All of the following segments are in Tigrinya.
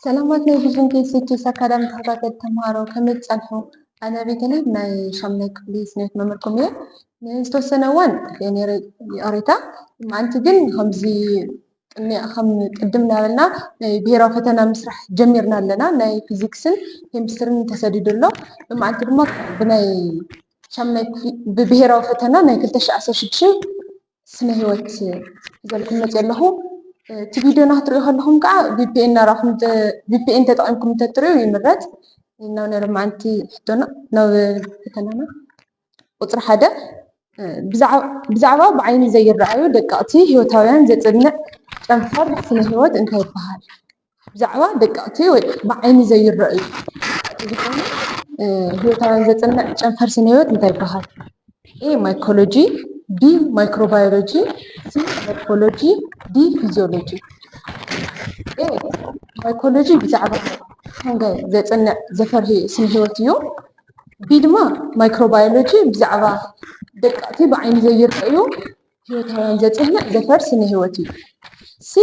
ሰላማት ናይ ቪዥን ኬሲቲስ አካዳሚ ተኸታተልቲ ተምሃሮ ከመይ ፀንሑ? ኣነ ቤተልሔም ናይ 8ይ ክፍሊ ስነ-ህይወት መምህርኩም እየ። ንዝተወሰነ እዋን ነይረ ቀሬታ መዓንቲ ግን ከምዚ ከም ቅድም እናበልና ናይ ብሄራዊ ፈተና ምስራሕ ጀሚርና ኣለና። ናይ ፊዚክስን ኬሚስትሪን ተሰዲዱ ኣሎ። ብመዓንቲ ድማ ብናይ 8ይ ክፍሊ ብብሄራዊ ፈተና ናይ 2016 ስነ-ህይወት ሒዘልኩም መፅእ ኣለኹ። እቲ ቪድዮ ንክትሪኡ ከለኹም ከዓ ቪፒኤን ተጠቂምኩም እንተትሪኡ ይምረፅ። ናብ ናይ ሎማዓንቲ ሕቶና ናብ ፈተናና ቁፅሪ 1 ብዛዕባ ብዓይኒ ዘይረኣዩ ደቀቅቲ ሂወታውያን ዘፅንዕ ጨንፈር ስነ-ህይወት እንታይ ይበሃል? ብዛዕባ ደቀቅቲ ወይ ብዓይኒ ዘይረኣዩ ሂወታውያን ዘፅንዕ ጨንፈር ስነ-ህይወት እንታይ ይበሃል? ኤ ማይኮሎጂ፣ ቢ ማይክሮባዮሎጂ፣ ሲ ሞርፎሎጂ፣ ዲ ፊዚዮሎጂ። ማይኮሎጂ ብዛዕባ ፈንጋይ ዘፅንዕ ዘፈር ስነ-ህይወት እዩ። ቢ ድማ ማይክሮባዮሎጂ ብዛዕባ ደቀቅቲ ብዓይኒ ዘይረኣዩ ሂወታውያን ዘፅንዕ ዘፈር ስነ-ህይወት እዩ። ሲ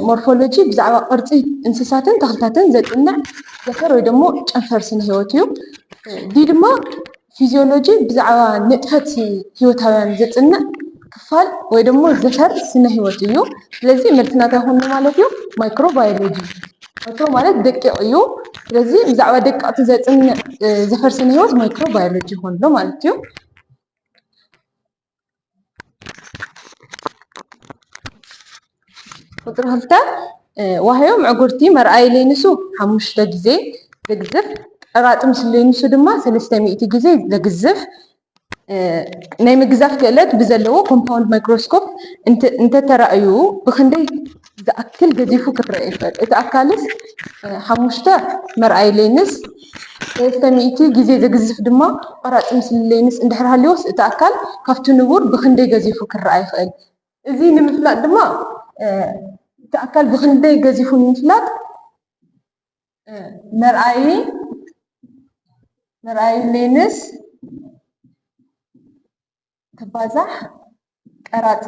ሞርፎሎጂ ብዛዕባ ቅርፂ እንስሳትን ተኽልታትን ዘፅንዕ ዘፈር ወይ ደሞ ጨንፈር ስነ-ህይወት እዩ። ዲ ድማ ፊዚዮሎጂ ብዛዕባ ንጥፈት ሂወታውያን ዘፅንዕ ክፋል ወይ ደሞ ዘፈር ስነ-ህይወት እዩ። ስለዚ መልስና እንታይ ይኾን ማለት እዩ? ማይክሮባዮሎጂ። ማይክሮ ማለት ደቂቅ እዩ። ስለዚ ብዛዕባ ደቀቅቲ ዘፅንዕ ዘፈር ስነ-ህይወት ማይክሮባዮሎጂ ይኾን ኣሎ ማለት እዩ። ቁፅሪ 2 ዋህዮ ምዕጉርቲ መርኣይ ለይንሱ 5 ግዜ ዘግዝፍ ቀራጢ ምስሊ ለይንሱ ድማ 300 ግዜ ዘግዝፍ ናይ ምግዛፍ ክእለት ብዘለዎ ኮምፓውንድ ማይክሮስኮፕ እንተተራእዩ ብክንደይ ዝኣክል ገዚፉ ክረአ ይኽእል? እቲ ኣካልስ 5 መርኣይ ለይንስ 300 ግዜ ዘግዝፍ ድማ ቀራጢ ምስሊ ለይንስ እንድሕር ሃልዮስ እቲ ኣካል ካብቲ ንቡር ብክንደይ ገዚፉ ክረአ ይኽእል? እዚ ንምፍላጥ ድማ እቲ ኣካል ብክንደይ ገዚፉ ንምፍላጥ መርኣይ ለይንስ ክባዛሕ ቀራፂ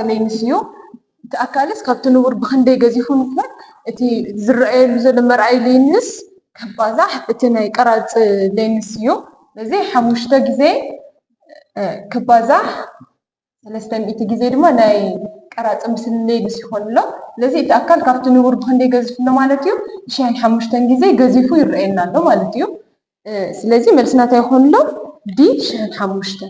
ለይንስ እዩ። እቲ ኣካልስ ካብቲ ንቡር ብክንደይ ገዚፉ ንምፍላጥ እቲ ዝረአየሉ ዘሎ መርኣይ ለይንስ ክባዛሕ እቲ ናይ ቀራፂ ለይንስ እዩ። ስለዚ 5 ግዜ ክባዛሕ 300 ግዜ ድማ ናይ ቀራፂ ምስሊ ለይንስ ይኾን ኣሎ። ስለዚ እቲ ኣካል ካብቲ ንቡር ብክንደይ ገዚፉ ኣሎ ማለት እዩ? 5 ግዜ ገዚፉ ይረአየና ኣሎ ማለት እዩ። ስለዚ መልስና እንታይ ይኾን ኣሎ? ዲ 5።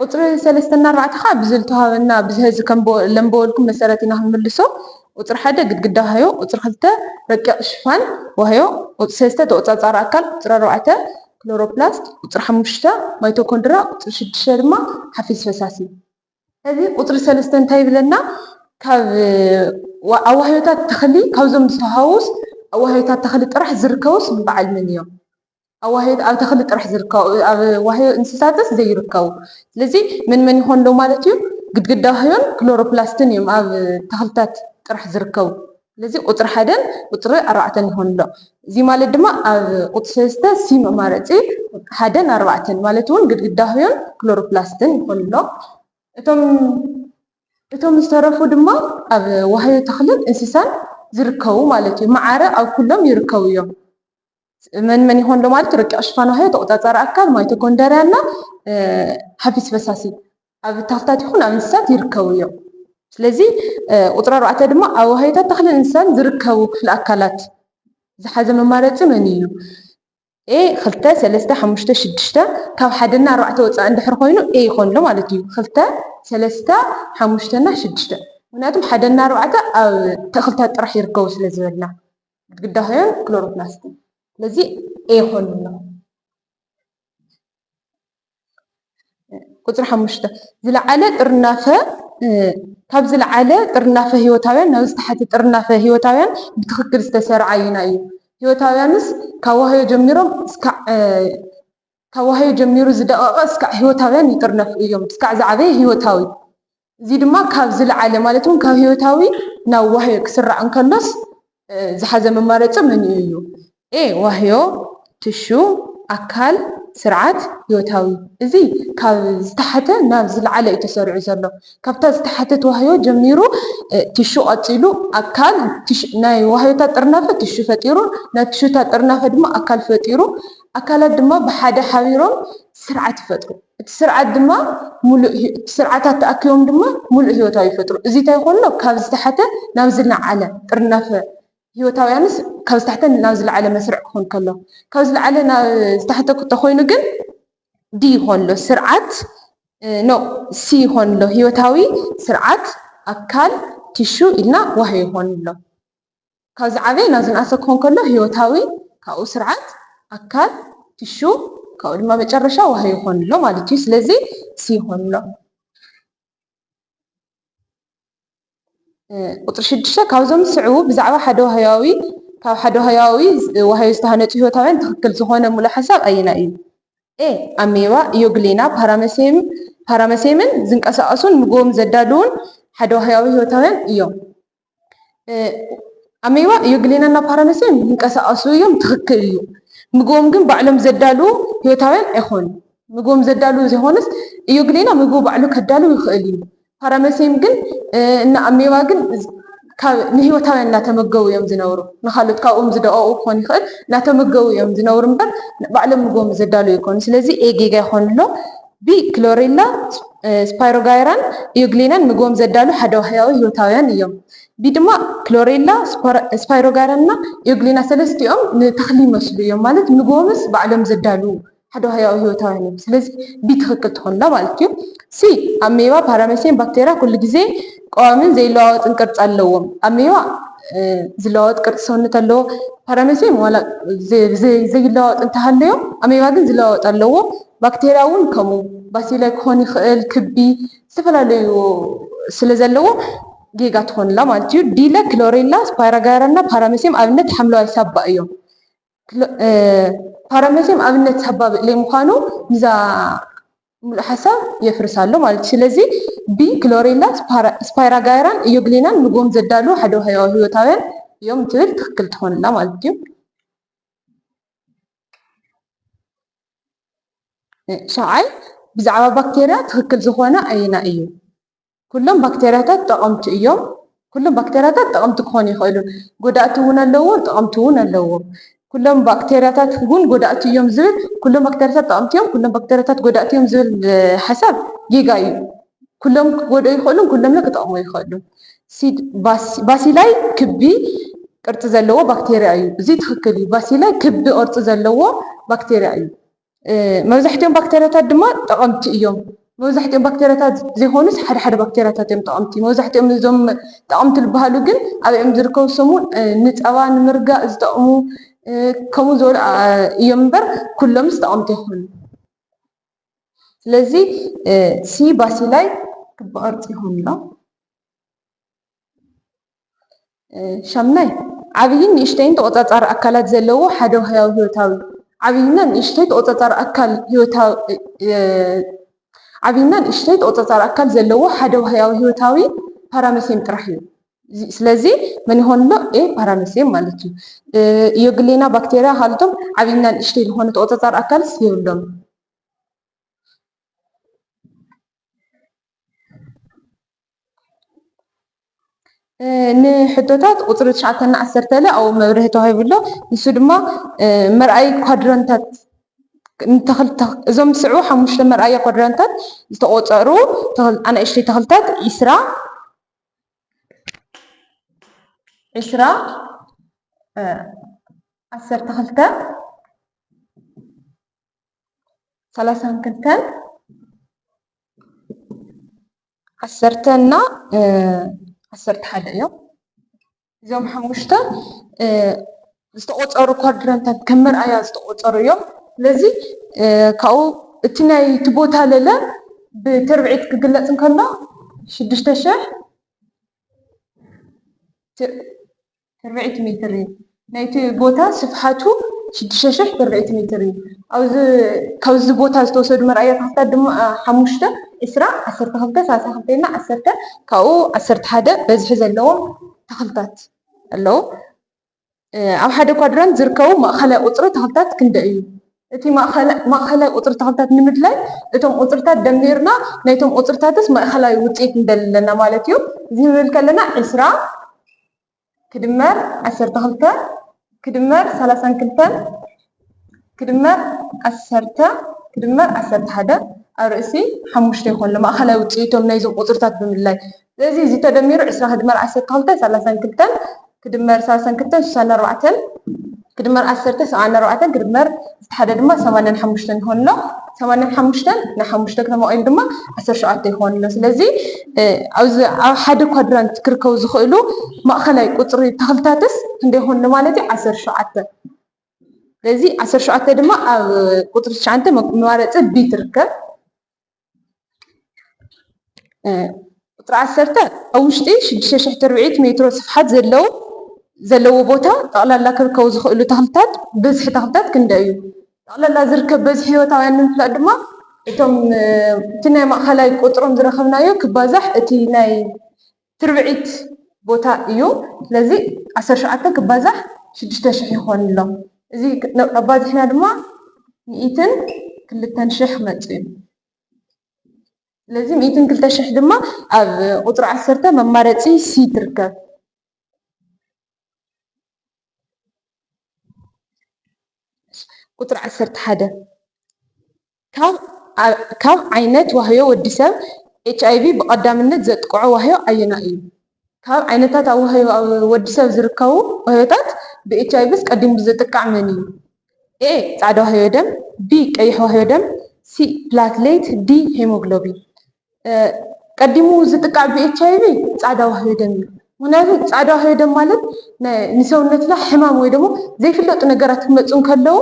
ቁፅሪ 3 እና 4 ከዓ ብዝተወሃበና ብዝህዚ ለንበበልኩም መሰረት ኢና ክንምልሶ። ቁፅሪ 1 ግድግዳ ዋህዮ፣ ቁፅሪ 2 ረቂቅ ሽፋን ዋህዮ፣ ቁፅሪ 3 ተቆፃፃሪ ኣካል፣ ቁፅሪ 4 ክሎሮፕላስት፣ ቁፅሪ 5 ማይቶኮንድራ፣ ቁፅሪ 6 ድማ ሓፊዝ ፈሳሲ። እዚ ቁፅሪ 3 እንታይ ይብለና? ካብ ኣዋህዮታት ተኽሊ ካብዞም ዝተውሃቡስ ኣዋህዮታት ተኽሊ ጥራሕ ዝርከቡስ በዓል ምን እዮም? ኣብ ተኽሊ ጥራሕ ዝርከቡ ኣብ ዋህዮ እንስሳትስ ዘይርከቡ። ስለዚ ምን ይኾን ኣሎ ማለት እዩ? ግድግዳ ዋህዮን ክሎሮፕላስትን እዮም ኣብ ተኽልታት ጥራሕ ዝርከቡ። ስለዚ ቁፅሪ 1ን ቁፅሪ 4 ይኾን ኣሎ። እዚ ማለት ድማ ኣብ ቁፅሪ 3 ሲ መማረፂ 1ን 4 ማለት እውን ግድግዳ ዋህዮን ክሎሮፕላስትን ይኾን ኣሎ። እቶም ዝተረፉ ድማ ኣብ ዋህዮ ተኽልን እንስሳን ዝርከቡ ማለት እዩ። ማዓረ ኣብ ኩሎም ይርከቡ እዮም። መን ይኾን ሎ ማለት ረቂቅ ሽፋን ዋህዮ፣ ተቆፃፃሪ ኣካል፣ ማይቶኮንድርያ እና ሓፊዝ ፈሳሲ ኣብ ተኽልታት ይኹን ኣብ እንስሳት ይርከቡ እዮም። ስለዚ ቁፅሪ 4 ድማ ኣብ ዋህዮታት ተኽልን እንስሳን ዝርከቡ ክፍሊ ኣካላት ዝሓዘ መማረፂ መን እዩ? ኤ 2 3 5 6 ካብ 1 እና 4 ወፃኢ እንድሕር ኮይኑ ኤ ይኾን ኣሎ ማለት እዩ። 2 3 5 እና 6 ምክንያቱም 1 እና 4 ኣብ ተኽልታት ጥራሕ ይርከቡ ስለ ዝበልና ግድግዳ ዋህዮን ክሎሮፕላስትን። ስለዚ ኤ ይኾን ኣሎ። ቁፅሪ 5 ዝለዓለ ጥርናፈ ካብ ዝለዓለ ጥርናፈ ሂወታውያን ናብ ዝተሓተ ጥርናፈ ሂወታውያን ብትክክል ዝተሰርዓ ኣየና እዩ? ሂወታውያንስ ካብ ዋህዮ ጀሚሩ ዝደቐቐ እስካዕ ሂወታውያን ይጥርነፉ እዮም፣ እስካዕ ዝዓበየ ሂወታዊ። እዚ ድማ ካብ ዝለዓለ ማለት እውን ካብ ሂወታዊ ናብ ዋህዮ ክስራዕ እንከሎስ ዝሓዘ መማረፂ መን እዩ? ኤ ዋህዮ፣ ትሹ፣ ኣካል ስርዓት ህይወታዊ እዚ ካብ ዝተሓተ ናብ ዝለዓለ እዩ ተሰሪዑ ዘሎ ካብታ ዝተሓተ ተዋህዮ ጀሚሩ ቲሹ ቀፂሉ ኣካል ናይ ዋህዮታት ጥርናፈ ቲሹ ፈጢሩ ናይ ቲሹታት ጥርናፈ ድማ ኣካል ፈጢሩ ኣካላት ድማ ብሓደ ሓቢሮም ስርዓት ይፈጥሩ እቲ ስርዓት ድማ ሙሉእ ስርዓታት ተኣኪቦም ድማ ሙሉእ ህይወታዊ ይፈጥሩ እዚ እንታይ ይኮን ካብ ዝተሓተ ናብ ዝለዓለ ጥርናፈ ህይወታውያንስ ካብ ዝተሓተ ናብ ዝለዓለ መስርዕ ክኾን ከሎ ካብ ዝለዓለ ናብ ዝተሓተ ተኮይኑ ግን ዲ ይኮን ስርዓት ሲ ይኮን ህይወታዊ ስርዓት ኣካል ቲሹ ኢልና ዋህዮ ይኮን ካብ ዝዓበየ ናብ ዝነኣሰ ክኾን ከሎ ህይወታዊ ካብኡ ስርዓት ኣካል ቲሹ ካብኡ ድማ መጨረሻ ዋህዮ ይኮን ማለት እዩ ስለዚ ሲ ይኮን ቁጥሪ 6 ካብዞም ስዕቡ ብዛዕባ ሓደ ዋህያዊ ካብ ሓደ ዋህያዊ ዋህዮ ዝተሃነፁ ህይወታውያን ትክክል ዝኾነ ሙሉእ ሓሳብ ኣየና እዩ ኣሜባ ኢዮግሌና ፓራመሴምን ዝንቀሳቀሱን ምግቦም ዘዳልውን ሓደ ዋህያዊ ህይወታውያን እዮም ኣሜባ ኢዮግሌና እና ፓራመሴም ዝንቀሳቀሱ እዮም ትክክል እዩ ምግቦም ግን ባዕሎም ዘዳልው ህይወታውያን ኣይኮኑ ምግቦም ዘዳልው ዘይኮነስ ኢዮግሌና ምግቡ ባዕሉ ከዳልው ይኽእል እዩ ፓራመሴም ግን እና ኣሜባ ግን ንህይወታውያን እናተመገቡ እዮም ዝነብሩ ንካልኦት ካብኦም ዝደቀቁ ክኾን ይኽእል እናተመገቡ እዮም ዝነብሩ እምበር ባዕሎም ምግቦም ዘዳልው ይኮኑ ስለዚ ጌጋ ይኮን ቢ ክሎሬላ ስፓይሮጋይራን ኢዮግሌናን ምግቦም ዘዳልው ሓደ ዋህያዊ ህይወታውያን እዮም ቢ ድማ ክሎሬላ ስፓይሮጋይራን እና ኢዮግሌና ሰለስቲኦም ንተኽሊ ይመስሉ እዮም ማለት ምግቦምስ ባዕሎም ዘዳልው ሓደ ዋህያዊ ህይወታውያን እዮም ስለዚ ቢ ትክክል ትኾን ማለት እዩ ሲ ኣሜባ ፓራሜሴን ባክቴርያ ኩሉ ግዜ ቀዋምን ዘይለዋወጥን ቅርፂ ኣለዎም ኣሜባ ዝለዋወጥ ቅርፂ ሰውነት ኣለዎ ፓራሜሴን ዋላ ዘይለዋወጥ እንተሃለዮ ኣሜባ ግን ዝለዋወጥ ኣለዎ ባክቴርያ እውን ከምኡ ባሲላይ ክኾን ይኽእል ክቢ ዝተፈላለዩ ስለ ዘለዎ ጌጋ ትኾንላ ማለት እዩ ዲለ ክሎሬላ ስፓይሮጋይራ እና ፓራሜሴም ኣብነት ሓምለዋይ ሳባ እዮም ፓራሜሴም ኣብነት ሳባ ብለይ ምዃኑ ንዛ ሙሉእ ሓሳብ የፍርሳሎ ማለት እዩ ስለዚ ቢ ክሎሬላ ስፓይሮጋይራን ኢዮግሌናን ምግቦም ዘዳልው ሓደ ዋህያዊ ህይወታውያን እዮም ትብል ትክክል ትኾንላ ማለት እዩ ሻውዓይ ብዛዕባ ባክቴርያ ትክክል ዝኾነ ኣየና እዩ ኩሎም ባክቴርያታት ጠቐምቲ እዮም ኩሎም ባክቴርያታት ጠቐምቲ ክኾኑ ይኽእሉ ጎዳእቲ እውን ኣለዎም ጠቐምቲ እውን ኣለዎም ኩሎም ባክቴርያታት እውን ጎዳእቲ እዮም ዝብል ኩሎም ባክቴርያታት ጠቐምቲ እዮም ኩሎም ባክቴርያታት ጎዳእቲ እዮም ዝብል ሓሳብ ጌጋ እዩ ኩሎም ክጎድኡ ይኽእሉን ኩሎም ክጠቕሙ ይኽእሉን ባሲላይ ክቢ ቅርፂ ዘለዎ ባክቴርያ እዩ እዚ ትክክል እዩ ባሲላይ ክቢ ቅርፂ ዘለዎ ባክቴርያ እዩ መብዛሕትኦም ባክቴርያታት ድማ ጠቐምቲ እዮም መብዛሕትኦም ባክቴርያታት ዘይኮኑስ ሓደ ሓደ ባክቴርያታት እዮም ጠቐምቲ መብዛሕትኦም እዞም ጠቐምቲ ዝበሃሉ ግን ኣብኦም ዝርከቡ ሰሙን ንፀባ ንምርጋእ ዝጠቕሙ ከምኡ ዝበሉ እዮም እምበር ኩሎምስ ጠቐምቲ ይኾኑ ስለዚ ሲ ባሲላይ ክቢ ቅርፂ ይኹንሎ ሻምናይ ዓብይን ንእሽተይን ተቆፃፃሪ ኣካላት ዘለዎ ሓደ ዋህያዊ ህይወታዊ ዓብይና ንእሽተይ ተቆፃፃሪ ኣካል ህይወታዊ ዓብይና ንእሽተይ ተቆፃፃሪ ኣካል ዘለዎ ሓደ ዋህያዊ ህይወታዊ ፓራሜሴም ጥራሕ እዩ ስለዚ መን ይሆን ፓራሜሴም ማለት እዩ ኢዮግሌና ባክቴርያ ካልኦቶም ዓብይና ንእሽተይ ዝኾነ ተቆፃፃሪ ኣካልስ የብሎም ንሕቶታት ቁፅሪ 9 እና 10 ኣብኡ መብርሂ ተዋሂቡሎ ንሱ ድማ መርኣይ ኳድራንታት እዞም ስዕቡ 5 መርኣያ ኳድራንታት ዝተቆፀሩ ኣናእሽተይ ተኽልታት 20 12 32 10 እና 11 እዮም እዞም 5 ዝተቆፀሩ ኳድራንታት ከም መርኣያ ዝተቆፀሩ እዮም ስለዚ ካብኡ እቲ ናይቲ ቦታ ለለ ብትርብዒት ክግለፅ እንከሎ 6000 ትርብዒት ሜትር እዩ ናይቲ ቦታ ስፍሓቱ 6000 ትርብዒት ሜትር እዩ ካብዚ ቦታ ዝተወሰዱ መርኣያታት ድማ 5 20 12 32 እና 10 ካብኡ 11 በዝሒ ዘለዎም ተኽልታት ኣለዉ ኣብ ሓደ ኳድራንት ዝርከቡ ማእኸላይ ቁፅሪ ተኽልታት ክንደይ እዩ እቲ ማእኸላይ ቁፅሪ ተኽልታት ንምድላይ እቶም ቁፅርታት ደሚርና ናይቶም ቁፅርታትስ ማእኸላይ ውፅኢት እንደለና ማለት እዩ። እዚ ንብል ከለና 20 ክድመር 12 ክድመር 32 ክድመር 10 ክድመር 11 ኣብ ርእሲ 5 ይኾን ማእኸላይ ውፅኢቶም ናይዞም ቁፅርታት ብምድላይ። ስለዚ እዚ ተደሚሩ 20 ክድመር 12 32 ክድመር 32 64 ክድመር 10 74 ክድመር ሓደ ድማ 85 ይሆን ኣሎ 85 ና 5 ከተማቂሉ ድማ 17 ይሆን ኣሎ። ስለዚ ኣብዚ ኣብ ሓደ ኳድራንት ክርከቡ ዝኽእሉ ማእኸላይ ቁፅሪ ተኽልታትስ ክንደይ ይሆን ማለት እዩ 17 ስለዚ 17 ድማ ኣብ ቁፅሪ 9 መማረፂ ቢ ትርከብ። ቁፅሪ 10 ኣብ ውሽጢ 6,400 ሜትሮ ስፍሓት ዘለዎ ቦታ ጠቕላላ ክርከቡ ዝኽእሉ ተኽልታት በዝሒ ተኽልታት ክንደይ እዩ? ጠቕላላ ዝርከብ በዝሒ ህይወታውያን ንምፍላጥ ድማ እቶም እቲ ናይ ማእኸላይ ቁፅሮም ዝረኸብናዮ ክባዛሕ እቲ ናይ ትርብዒት ቦታ እዩ። ስለዚ 17 ክባዛሕ 6,000 ይኾን ኣሎ። እዚ ኣባዚሕና ድማ 102,000 መፅኡ እዩ። ስለዚ 102,000 ድማ ኣብ ቁፅሪ 10 መማረፂ ሲ ትርከብ። ቁፅሪ 11 ካብ ዓይነት ዋህዮ ወዲሰብ HIV ብቐዳምነት ዘጥቅዖ ዋህዮ ኣየና እዩ? ካብ ዓይነታት ኣብ ወዲሰብ ዝርከቡ ዋህዮታት ብኤችኣይቪ ቀዲሙ ዝጥቃዕ መን እዩ? ኤ ፃዕዳ ዋህዮ ደም፣ ቢ ቀይሕ ዋህዮ ደም፣ ሲ ፕላትሌት፣ ዲ ሄሞግሎቢን። ቀዲሙ ዝጥቃዕ ብኤችኣይቪ ፃዕዳ ዋህዮ ደም እዩ። ምክንያቱ ፃዕዳ ዋህዮ ደም ማለት ንሰውነትና ሕማም ወይ ደግሞ ዘይፍለጡ ነገራት ክመፁ ከለዉ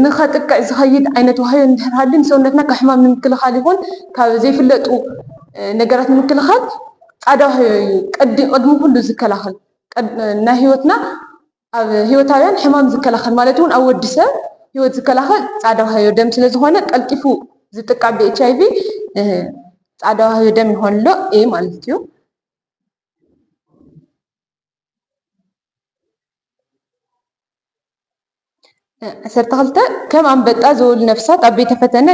ንኸጥቅዕ ዝኸይድ ዓይነት ዋህዮ እንድሕር ሃልዩ ንሰውነትና ካብ ሕማም ንምክልኻል ይኹን ካብ ዘይፍለጡ ነገራት ንምክልኻል ፃዕዳ ዋህዮ እዩ ቅድሚ ኩሉ ዝከላኸል ናይ ሂወትና ኣብ ሂወታውያን ሕማም ዝከላኸል ማለት እውን ኣብ ወዲ ሰብ ሂወት ዝከላኸል ፃዕዳ ዋህዮ ደም ስለ ዝኾነ ቀልጢፉ ዝጥቃዕ ብኤችኣይቪ ፃዕዳ ዋህዮ ደም ይኾን ኣሎ ኤ ማለት እዩ። 12 ከም ኣንበጣ ዝበሉ ነፍሳት ኣብ ቤተ ፈተነ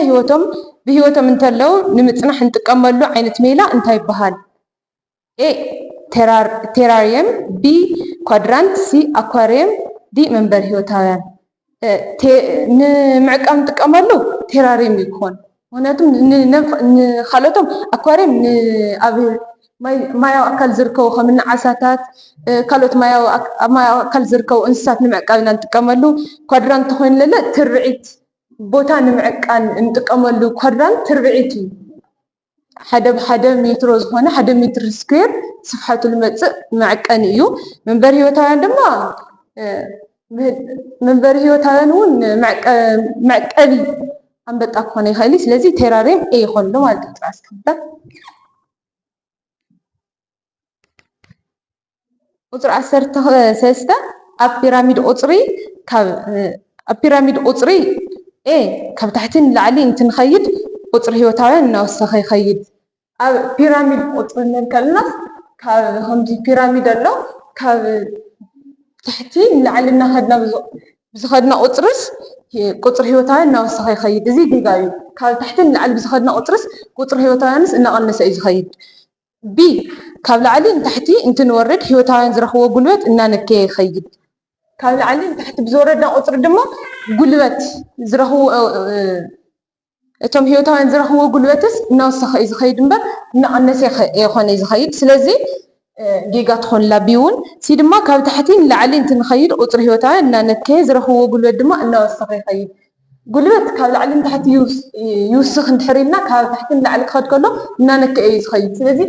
ብሂወቶም እንተለው ንምፅናሕ እንጥቀመሉ ዓይነት ሜላ እንታይ ይበሃል? ኤ ቴራርየም፣ ቢ ኳድራንት፣ ሲ ኣኳርየም፣ ዲ መንበሪ ሂወታውያን። ንምዕቃብ እንጥቀመሉ ቴራርየም ይኮን። ምክንያቱ ንካልኦቶም ኣኳርየም ኣብ ማያዊ ኣካል ዝርከቡ ከምኒ ዓሳታት ካልኦት ማያዊ ኣካል ዝርከቡ እንስሳት ንምዕቃብ ኢና እንጥቀመሉ። ኳድራንት ኮይኑ ለለ ትርዒት ቦታ ንምዕቃን እንጥቀመሉ ኳድራንት ትርዒት እዩ። ሓደ ብሓደ ሜትሮ ዝኾነ 1 ሜትር ስኩዌር ስፍሓቱ ልመፅእ መዐቀኒ እዩ። መንበሪ ሂወታውያን ድማ መንበሪ ሂወታውያን እውን መዕቀቢ ኣንበጣ ክኾነ ይኽእል። ስለዚ ቴራርየም ኤ ይኾን ኣሎ ማለት እዩ። ቁፅሪ 13 ኣብ ፒራሚድ ቁፅሪ ኤ ካብ ታሕቲ ንላዕሊ እንትንኸይድ ቁፅሪ ሂወታውያን እናወሰኸ ይኸይድ። ኣብ ፒራሚድ ቁፅሪ ንብል ከለና ካብ ከምዚ ፒራሚድ ኣሎ ካብ ታሕቲ ንላዕሊ እናኸድና ብዝኸድና ቁፅርስ ቁፅሪ ሂወታውያን እናወሰኸ ይኸይድ። እዚ ጌጋ እዩ። ካብ ታሕቲ ንላዕሊ ብዝኸድና ቁፅርስ ቁፅሪ ሂወታውያንስ እናቐነሰ እዩ ዝኸይድ። ቢ ካብ ላዕሊ ንታሕቲ እንትንወርድ ሂወታውያን ዝረኽቦ ጉልበት እናነከየ ይኸይድ። ካብ ላዕሊ ንታሕቲ ብዝወረድና ቁፅሪ ድማ ጉልበት ዝረኽቦ እቶም ሂወታውያን ዝረኽቦ ጉልበትስ እናወሰኸ እዩ ዝኸይድ እምበር እናቐነሰ የኾነ እዩ ዝኸይድ። ስለዚ ጌጋ ትኾንላ ቢ እውን። ሲ ድማ ካብ ታሕቲ ንላዕሊ እንትንኸይድ ቁፅሪ ሂወታውያን እናነከየ ዝረኽቦ ጉልበት ድማ እናወሰኸ ይኸይድ። ጉልበት ካብ ላዕሊ ንታሕቲ ይውስኽ እንድሕር ኢልና ካብ ታሕቲ ንላዕሊ ክኸድ ከሎ እናነከየ እዩ ዝኸይድ። ስለዚ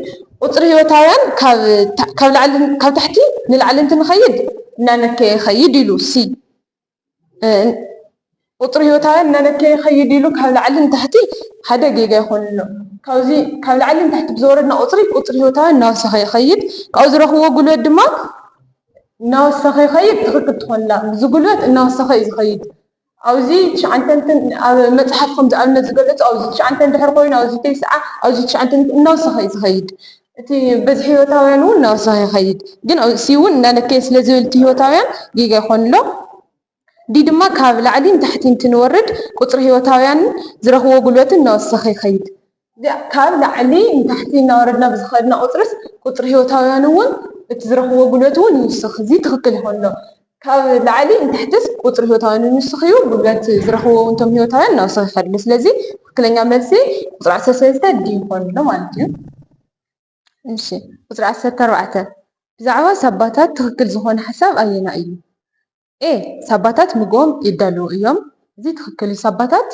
ቁፅሪ ሂወታውያን ካብ ታሕቲ ንላዕሊ እንትንኸይድ እናነከየ ይኸይድ ኢሉ ሲ። ቁፅሪ ሂወታውያን እናነከየ ይኸይድ ኢሉ ካብ ላዕሊ ንታሕቲ ሓደ ጌጋ ይኾን ኣሎ። ካብዚ ካብ ላዕሊ ንታሕቲ ብዝወረድና ቁፅሪ ሂወታውያን እናወሰኸ ይኸይድ። ካብኡ ዝረኽቦ ጉልበት ድማ እናወሰኸ ይኸይድ። ትኽክል ትኾንላ። እዚ ጉልበት እናወሰኸ እዩ ዝኸይድ። ኣብዚ 9 ኣብ መፅሓፍ ከምዚ ኣብነት ዝገለፁ ኣብዚ 9 እንድሕር ኮይኑ ኣብዚ 9 ኣብዚ 9 እናወሰኸ እዩ ዝኸይድ። እቲ በዝሒ ሂወታውያን እውን እናወሰኸ ይኸይድ። ግን ሲ እውን እናነከየ ስለ ዝብል እቲ ሂወታውያን ጌጋ ይኾን ኣሎ። دي ድማ ካብ ላዕሊ ንታሕቲ እንትንወርድ ቁፅሪ ሂወታውያን ዝረኽቦ ጉልበትን እናወሰኸ ይኸይድ ካብ ላዕሊ ንታሕቲ እናወረድና ብዝኸድና ቁፅርስ ቁፅሪ ሂወታውያን እውን እቲ ዝረኽቦ ጉልበት እውን ይውስኽ እዚ ትኽክል ይኾን ዶ ካብ ላዕሊ ንታሕትስ ቁፅሪ ሂወታውያን ይውስኽ እዩ ጉልበት ዝረኽቦ እንቶም ሂወታውያን እናወሰኸ ይኸይድ ስለዚ ትክክለኛ መልሲ ቁፅሪ 13 ዲ ይኾን ዶ ማለት እዩ እሺ ቁፅሪ 14 ብዛዕባ ሳባታት ትክክል ዝኾነ ሓሳብ ኣየና እዩ ኤ ሳባታት ምግቦም ይዳልው እዮም እዚ ትክክል ሳባታት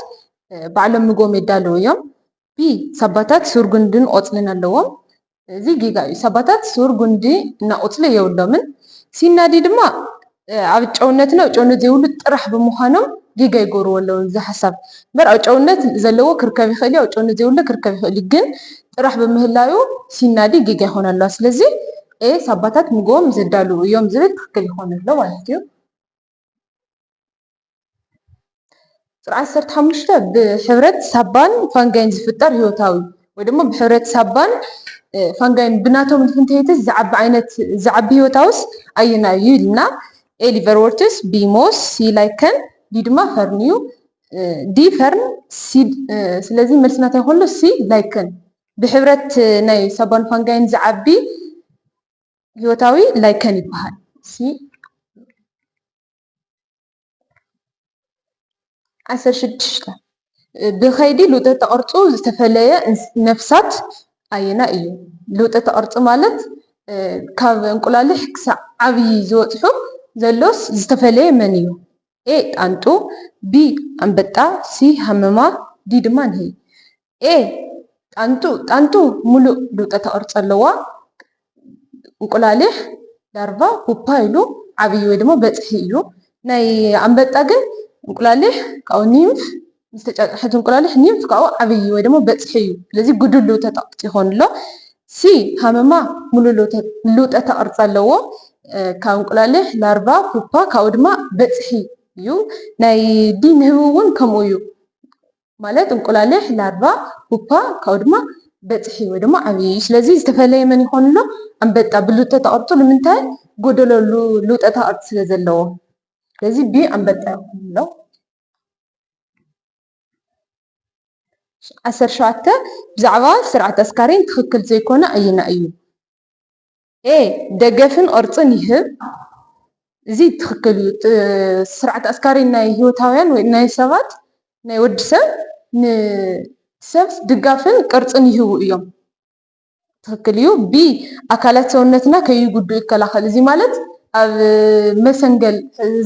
ባዕሎም ምግቦም ይዳልው እዮም ቢ ሳባታት ሱር ጉንድን ቆፅልን ኣለዎም እዚ ጊጋ እዩ ሳባታት ሱር ጉንዲ እና ቆፅሊ የብሎምን ሲና ዲ ድማ ኣብ ጨውነትና ጨውነት ዘይብሉ ጥራሕ ብምዃኖም ጊጋ ይገብርዎ ኣለዉ እዚ ሓሳብ በር ኣብ ጨውነት ዘለዎ ክርከብ ይኽእል እዩ ኣብ ጨውነት ዘይብሉ ክርከብ ይኽእል እዩ ግን ጥራሕ ብምህላዩ ሲና ዲ ጊጋ ይኾን ኣለዋ ስለዚ ኤ ሳባታት ምግቦም ዘዳልው እዮም ዝብል ትክክል ይኾን ኣሎ ማለት እዩ ቁፅሪ 15 ብሕብረት ሳባን ፋንጋይን ዝፍጠር ሂወታዊ ወይ ድማ ብሕብረት ሳባን ፋንጋይን ብናቶም ንፍንተይትስ ዝዓቢ ዓይነት ዝዓቢ ሂወታውስ ኣየና እዩ ኢልና ኤ ሊቨርዎርትስ ቢ ሞስ ሲ ላይከን ዲ ድማ ፈርን እዩ ዲ ፈርን ሲ ስለዚ መልስና እንታይ ይኾን ሲ ላይከን ብሕብረት ናይ ሳባን ፋንጋይን ዝዓቢ ሂወታዊ ላይከን ይበሃል ሲ 16 ብኸይዲ ልውጠት ተቐርፁ ዝተፈለየ ነፍሳት ኣየና እዩ ልውጠት ተቐርፁ ማለት ካብ እንቁላሊሕ ክሳብ ዓብይ ዝወፅሑ ዘሎስ ዝተፈለየ መን እዩ ኤ ጣንጡ ቢ ኣንበጣ ሲ ሃመማ ዲ ድማ ንህይ ኤ ጣንጡ ሙሉእ ልውጠት ተቐርፁ ኣለዋ እንቁላሊሕ ላርቫ ፑፓ ኢሉ ዓብይ ወይ ድማ በፅሒ እዩ ናይ ኣንበጣ ግን እንቁላሊሕ ካብኡ ኒምፍ ዝተጫጭሐት እንቁላሊሕ ኒምፍ ካብኡ ዓብይ ወይ ድማ በፅሒ እዩ ስለዚ ጉዱል ልውጠት ተቐርፂ ይኾን ኣሎ ሲ ሃመማ ሙሉእ ልውጠት ተቐርፂ ኣለዎ ካብ እንቁላሊሕ ላርቫ ፑፓ ካብኡ ድማ በፅሒ እዩ ናይ ዲ ንህቢ እውን ከምኡ እዩ ማለት እንቁላሊሕ ላርቫ ፑፓ ካብኡ ድማ በፅሒ ወይ ድማ ዓብይ እዩ ስለዚ ዝተፈለየ መን ይኾን ኣሎ ኣንበጣ ብልውጠት ተቐርፁ ንምንታይ ጎደሎ ልውጠት ተቐርፂ ስለ ዘለዎ ስለዚ ቢ ኣንበጣ ይኾን ኣሎ 17 ብዛዕባ ስርዓት ኣስካሪን ትክክል ዘይኮነ ኣየና እዩ ኤ ደገፍን ቅርፅን ይህብ እዚ ትክክል እዩ ስርዓት ኣስካሪን ናይ ሂወታውያን ወይ ናይ ሰባት ናይ ወዲሰብ ንሰብ ድጋፍን ቅርፅን ይህቡ እዮም ትክክል እዩ ቢ ኣካላት ሰውነትና ከይጉድኡ ይከላኸል እዚ ማለት ኣብ መሰንገል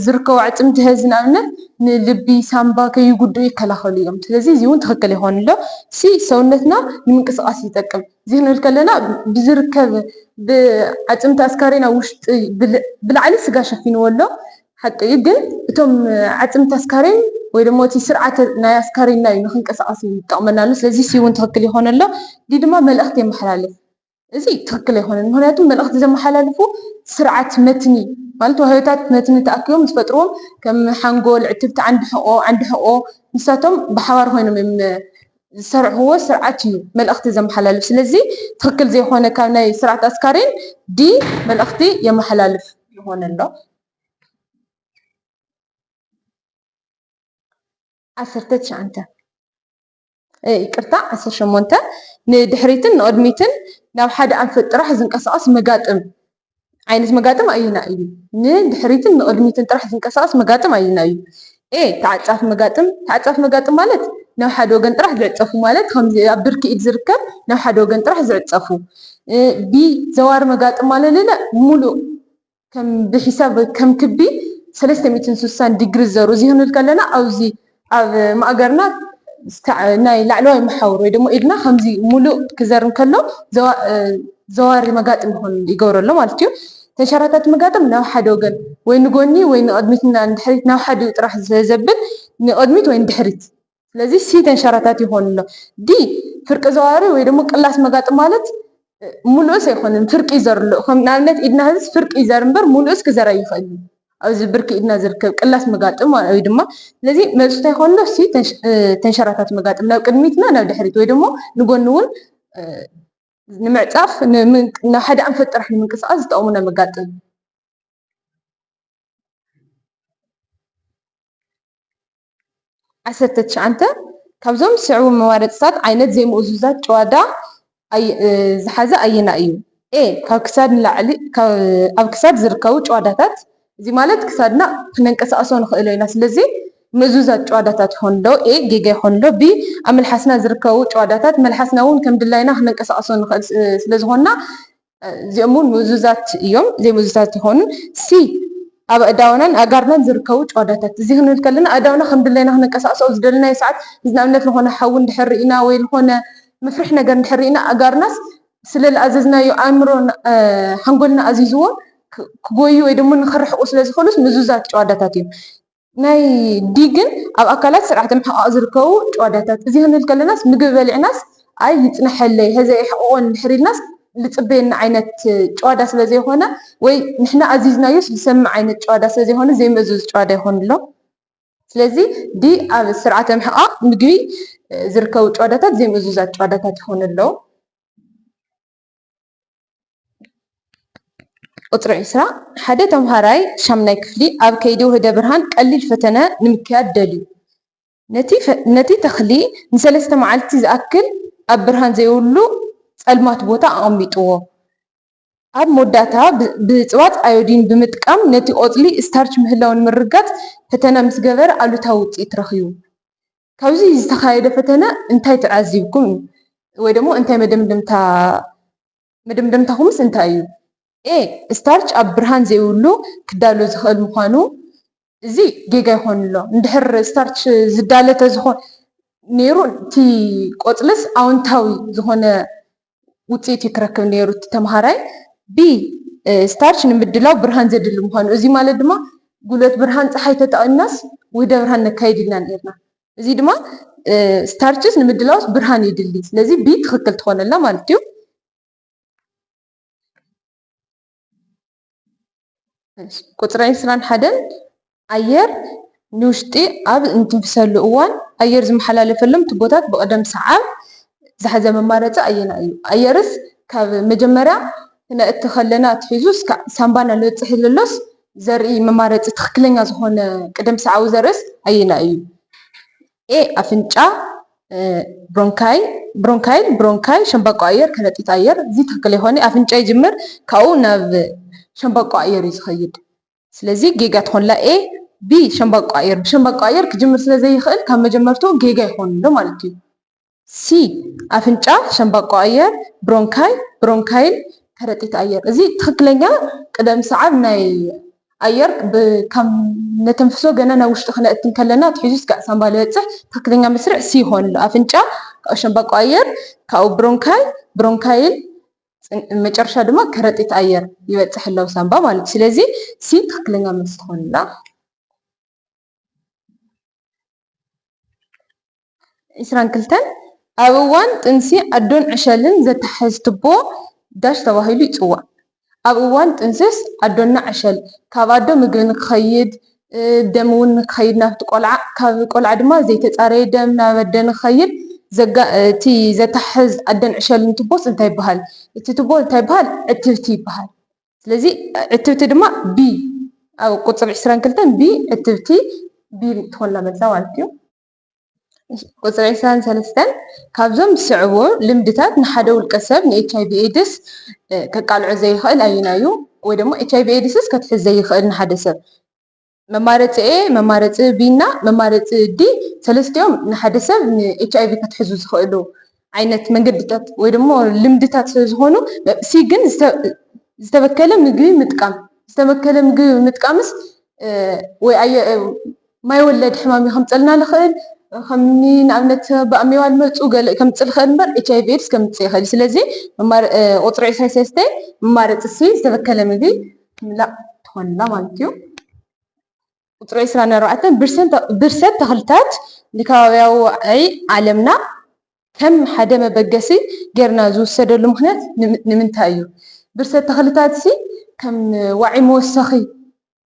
ዝርከቡ ኣዕፅምቲ ህዝቢ ንኣብነት ንልቢ ሳምባ ከይጉድኡ ይከላኸሉ እዮም ስለዚ እዚ እውን ትክክል ይኾን ኣሎ ሲ ሰውነትና ንምንቅስቃስ ይጠቅም እዚ ክንብል ከለና ብዝርከብ ብዓፅምቲ ኣስካሪና ውሽጢ ብላዕሊ ስጋ ሸፊንዎ ኣሎ ሓቂ እዩ ግን እቶም ዓፅምቲ ኣስካሪን ወይ ድማ እቲ ስርዓት ናይ ኣስካሪና እዩ ንክንቀሳቀስ ይጠቕመና ኣሎ ስለዚ ሲ እውን ትክክል ይኾን ኣሎ ዲ ድማ መልእኽቲ የመሓላልፍ እዚ ትክክል ኣይኮነን ምክንያቱ መልእኽቲ ዘመሓላልፉ ስርዓት መትኒ ማለት ውህብታት መትኒ ተኣኪቦም ዝፈጥርዎም ከም ሓንጎል ዕትብቲ ዓንዲ ሕቆ ንሳቶም ብሓባር ኮይኖም እዮም ዝሰርሕዎ ስርዓት እዩ መልእኽቲ ዘመሓላልፍ ስለዚ ትክክል ዘይኮነ ካብ ናይ ስርዓት ኣስካሪን ዲ መልእኽቲ የመሓላልፍ ይኾን ኣሎ 19 ይቅርታ 18 ንድሕሪትን ንቅድሚትን ናብ ሓደ ኣንፈት ጥራሕ ዝንቀሳቀስ መጋጥም ዓይነት መጋጥም ኣየና እዩ ንድሕሪትን ንቅድሚትን ጥራሕ ዝንቀሳቀስ መጋጥም ኣየና እዩ ኤ ተዓፃፊ መጋጥም ማለት ናብ ሓደ ወገን ጥራሕ ዝዕፀፉ ማለት ከምዚ ኣብ ብርኪ ኢድ ዝርከብ ናብ ሓደ ወገን ጥራሕ ዝዕፀፉ ቢ ዘዋሪ መጋጥም ማለት ለ ሙሉእ ከም ብሒሳብ ከም ክቢ 360 ዲግሪ ዘሩ እዚ ክንብል ከለና ኣብዚ ኣብ ማእገርና ናይ ላዕለዋይ መሓውር ወይ ድማ ኢድና ከምዚ ሙሉእ ክዘር ከሎ ዘዋሪ መጋጥም ይገብረሎ ማለት እዩ ተንሸራታት መጋጥም ናብ ሓደ ወገን ወይ ንጎኒ ወይ ንቅድሚትና ንድሕሪት ናብ ሓደ ጥራሕ ዘብል ንቅድሚት ወይ ንድሕሪት ስለዚ ሲ ተንሸራታት ይኾን ኣሎ ዲ ፍርቂ ዘዋሪ ወይ ድማ ቅላስ መጋጥም ማለት ሙሉእስ ኣይኮነን ፍርቂ ይዘርሎ ከም ንኣብነት ኢድና ህዝስ ፍርቂ ይዘር እምበር ሙሉእስ ክዘራ ይኽእል ኣብዚ ብርኪ ኢድና ዝርከብ ቅላስ መጋጥም ወይ ድማ ስለዚ መልሱ እንታይ ይኾን ኣሎ ሲ ተንሸራታት መጋጥም ናብ ቅድሚትና ናብ ድሕሪት ወይ ድማ ንጎኒ እውን ንምዕፃፍ ናብ ሓደ ኣንፈት ጥራሕ ንምንቅስቃስ ዝጠቕሙና መጋጥም 19 ካብዞም ስዕቡ መማረፅታት ዓይነት ዘይምእዙዛት ጨዋዳ ዝሓዘ ኣየና እዩ? ኤ ካብ ክሳድ ንላዕሊ ኣብ ክሳድ ዝርከቡ ጨዋዳታት፣ እዚ ማለት ክሳድና ክነንቀሳቀሶ ንኽእሎ ኢና። ስለዚ ምእዙዛት ጨዋዳታት ይኾኑ ዶ? ኤ ጌጋ ይኾኑ ዶ? ቢ ኣብ መልሓስና ዝርከቡ ጨዋዳታት መልሓስና እውን ከም ድላይና ክነንቀሳቀሶ ንኽእል ስለዝኾንና እዚኦም እውን ምእዙዛት እዮም፣ ዘይምእዙዛት ይኾኑ። ሲ ኣብ ኣእዳውናን ኣእጋርናን ዝርከቡ ጨዋዳታት፣ እዚ ክንብል ከለና ኣእዳውና ከም ድላይና ክነንቀሳቀሶ ዝደለናዮ ሰዓት ንኣብነት ዝኾነ ሓዊ እንድሕር ርኢና ወይ ዝኾነ መፍርሕ ነገር እንድሕር ርኢና ኣእጋርናስ ስለዝኣዘዝናዮ ኣእምሮ ሓንጎልና ኣዚዝዎ ክጎዩ ወይ ድማ ንክርሕቁ ስለዝኽእሉስ ምእዙዛት ጨዋዳታት እዮም። ናይ ዲ ግን ኣብ ኣካላት ስርዓተ ምሕቃቅ ዝርከቡ ጨዋዳታት፣ እዚ ክንብል ከለናስ ምግቢ በሊዕናስ ኣይ ይፅነሐለይ ሕዘ ይሕቅቆ እንድሕር ኢልናስ ዝፅበየና ዓይነት ጨዋዳ ስለዘይኮነ ወይ ንሕና ኣዚዝናዮስ ዝሰምዕ ዓይነት ጨዋዳ ስለዘይኮነ ዘይምእዙዝ ጨዋዳ ይኾን ኣሎ። ስለዚ ዲ ኣብ ስርዓተ ምሕቃቅ ምግቢ ዝርከቡ ጨዋዳታት ዘይምእዙዛት ጨዋዳታት ይኾኑ ኣለዉ። ቁፅሪ 20 ሓደ ተምሃራይ ሻምናይ ክፍሊ ኣብ ከይዲ ውህደ ብርሃን ቀሊል ፈተነ ንምክያድ ደልዩ ነቲ ተኽሊ ን3 መዓልቲ ዝኣክል ኣብ ብርሃን ዘይብሉ ፀልማት ቦታ ኣቐሚጥዎ። ኣብ መወዳእታ ብፅዋት ኣዮዲን ብምጥቃም ነቲ ቆፅሊ ስታርች ምህላው ንምርጋፅ ፈተነ ምስ ገበረ ኣሉታዊ ውፅኢት ረኺቡ። ካብዚ ዝተካየደ ፈተነ እንታይ ተዓዚብኩም? ወይ ደግሞ እንታይ መደምደምታኹምስ እንታይ እዩ? ኤ ስታርች ኣብ ብርሃን ዘይብሉ ክዳሎ ዝኽእል ምዃኑ፣ እዚ ጌጋ ይኾን ኣሎ። እንድሕር ስታርች ዝዳለ ተዝኾን ነይሩ እቲ ቆፅልስ ኣወንታዊ ዝኾነ ውፅኢት ክረክብ ነይሩ እቲ ተምሃራይ። ቢ ስታርች ንምድላው ብርሃን ዘድሊ ምዃኑ፣ እዚ ማለት ድማ ጉልበት ብርሃን ፀሓይ ተጠቒምናስ ውህደ ብርሃን ነካይድ ኢልና ነርና። እዚ ድማ ስታርችስ ንምድላውስ ብርሃን ይድሊ። ስለዚ ቢ ትክክል ትኾነላ ማለት እዩ። ቁፅሪ 21 ኣየር ንውሽጢ ኣብ እንትንፍሰሉ እዋን ኣየር ዝመሓላለፈሎም ቱቦታት ብቅደም ሰዓብ ዝሓዘ መማረፂ ኣየና እዩ? ኣየርስ ካብ መጀመርያ ክነእቲ ከለና ትሒዙ ሳምባና ዝበፅሕ ዘሎስ ዘርኢ መማረፂ ትክክለኛ ዝኾነ ቅደም ሰዓቡ ዘርእስ ኣየና እዩ? ኤ ኣፍንጫ ብሮንካይል ሸምበቆ ኣየር ከረጢት ኣየር። እዚ ትክክል ይኮነ። ኣፍንጫ ይጅምር ካብኡ ናብ ሸምበቆ ኣየር እዩ ዝኸይድ። ስለዚ ጌጋ ትኾንላ ኤ። ቢ ሸምበቆ ኣየር ብሸምበቆ ኣየር ክጅምር ስለዘይኽእል ካብ መጀመርቱ ጌጋ ይኾን ዶ ማለት እዩ። ሲ ኣፍንጫ ሸምበቆ ኣየር ብሮንካይል ከረጢት ኣየር። እዚ ትክክለኛ ቅደም ሰዓብ ናይ ኣየር ከም ነተንፍሶ ገና ናብ ውሽጢ ክነእትን ከለና ትሒዙ ስጋዕ ሳምባ ዝበፅሕ ትክክለኛ መስርዕ ሲ ይኾን ኣሎ። ኣፍንጫ ካብኡ ሸምበቆ ኣየር ካብኡ ብሮንካይል መጨረሻ ድማ ከረጢት ኣየር ይበፅሕ ኣለው ሳምባ ማለት እዩ። ስለዚ ሲ ትክክለኛ መልሲ ትኾንላ። 22 ኣብ እዋን ጥንሲ ኣዶን ዕሸልን ዘተሓዝ ቱቦ ዳሽ ተባሂሉ ይፅዋዕ። ኣብ እዋን ጥንስስ ኣዶና ዕሸል ካብ ኣዶ ምግቢ ንክኸይድ ደም እውን ንክኸይድ ናብቲ ቆልዓ፣ ካብ ቆልዓ ድማ ዘይተፃረየ ደም ናብ ኣደ ንክኸይድ እቲ ዘተሓዝ ኣደን ዕሸልን ቱቦስ እንታይ ይበሃል? እቲ ቱቦ እንታይ ይበሃል? ዕትብቲ ይበሃል። ስለዚ ዕትብቲ ድማ ቢ ኣብ ቁፅሪ 22 ቢ ዕትብቲ ቢ ትኾንላ መልሳ ማለት እዩ። ቁፅሪ 23 ካብዞም ዝስዕቡ ልምድታት ንሓደ ውልቀ ሰብ ንኤችኣይቪ ኤድስ ከቃልዖ ዘይኽእል ኣየና እዩ? ወይ ደግሞ ኤችኣይቪ ኤድስስ ከትሕዝ ዘይኽእል ንሓደ ሰብ? መማረፂ ኤ፣ መማረፂ ቢ እና መማረፂ ዲ ሰለስቲኦም ንሓደ ሰብ ንኤችኣይቪ ከትሕዙ ዝኽእሉ ዓይነት መንገድታት ወይ ደግሞ ልምድታት ስለዝኾኑ፣ ሲ ግን ዝተበከለ ምግቢ ምጥቃምስ ወይ ማይ ወለድ ሕማም ከምፀልና ንኽእል ከምኒ ንኣብነት ብኣሜባ ልመፁ ገለ ከምፅእ ዝኽእል እምበር ኤችኣይቪ ኤድስ ከምፅእ ይኽእል። ስለዚ ቁፅሪ 23 መማረፂ ሲ ዝተበከለ ምግቢ ምምላእ ትኾንላ ማለት እዩ። ቁፅሪ 24 ብርሰት ተኽልታት ንከባቢያዊ ወዕይ ዓለምና ከም ሓደ መበገሲ ጌርና ዝውሰደሉ ምክንያት ንምንታይ እዩ? ብርሰት ተኽልታት ሲ ከም ዋዒ መወሰኺ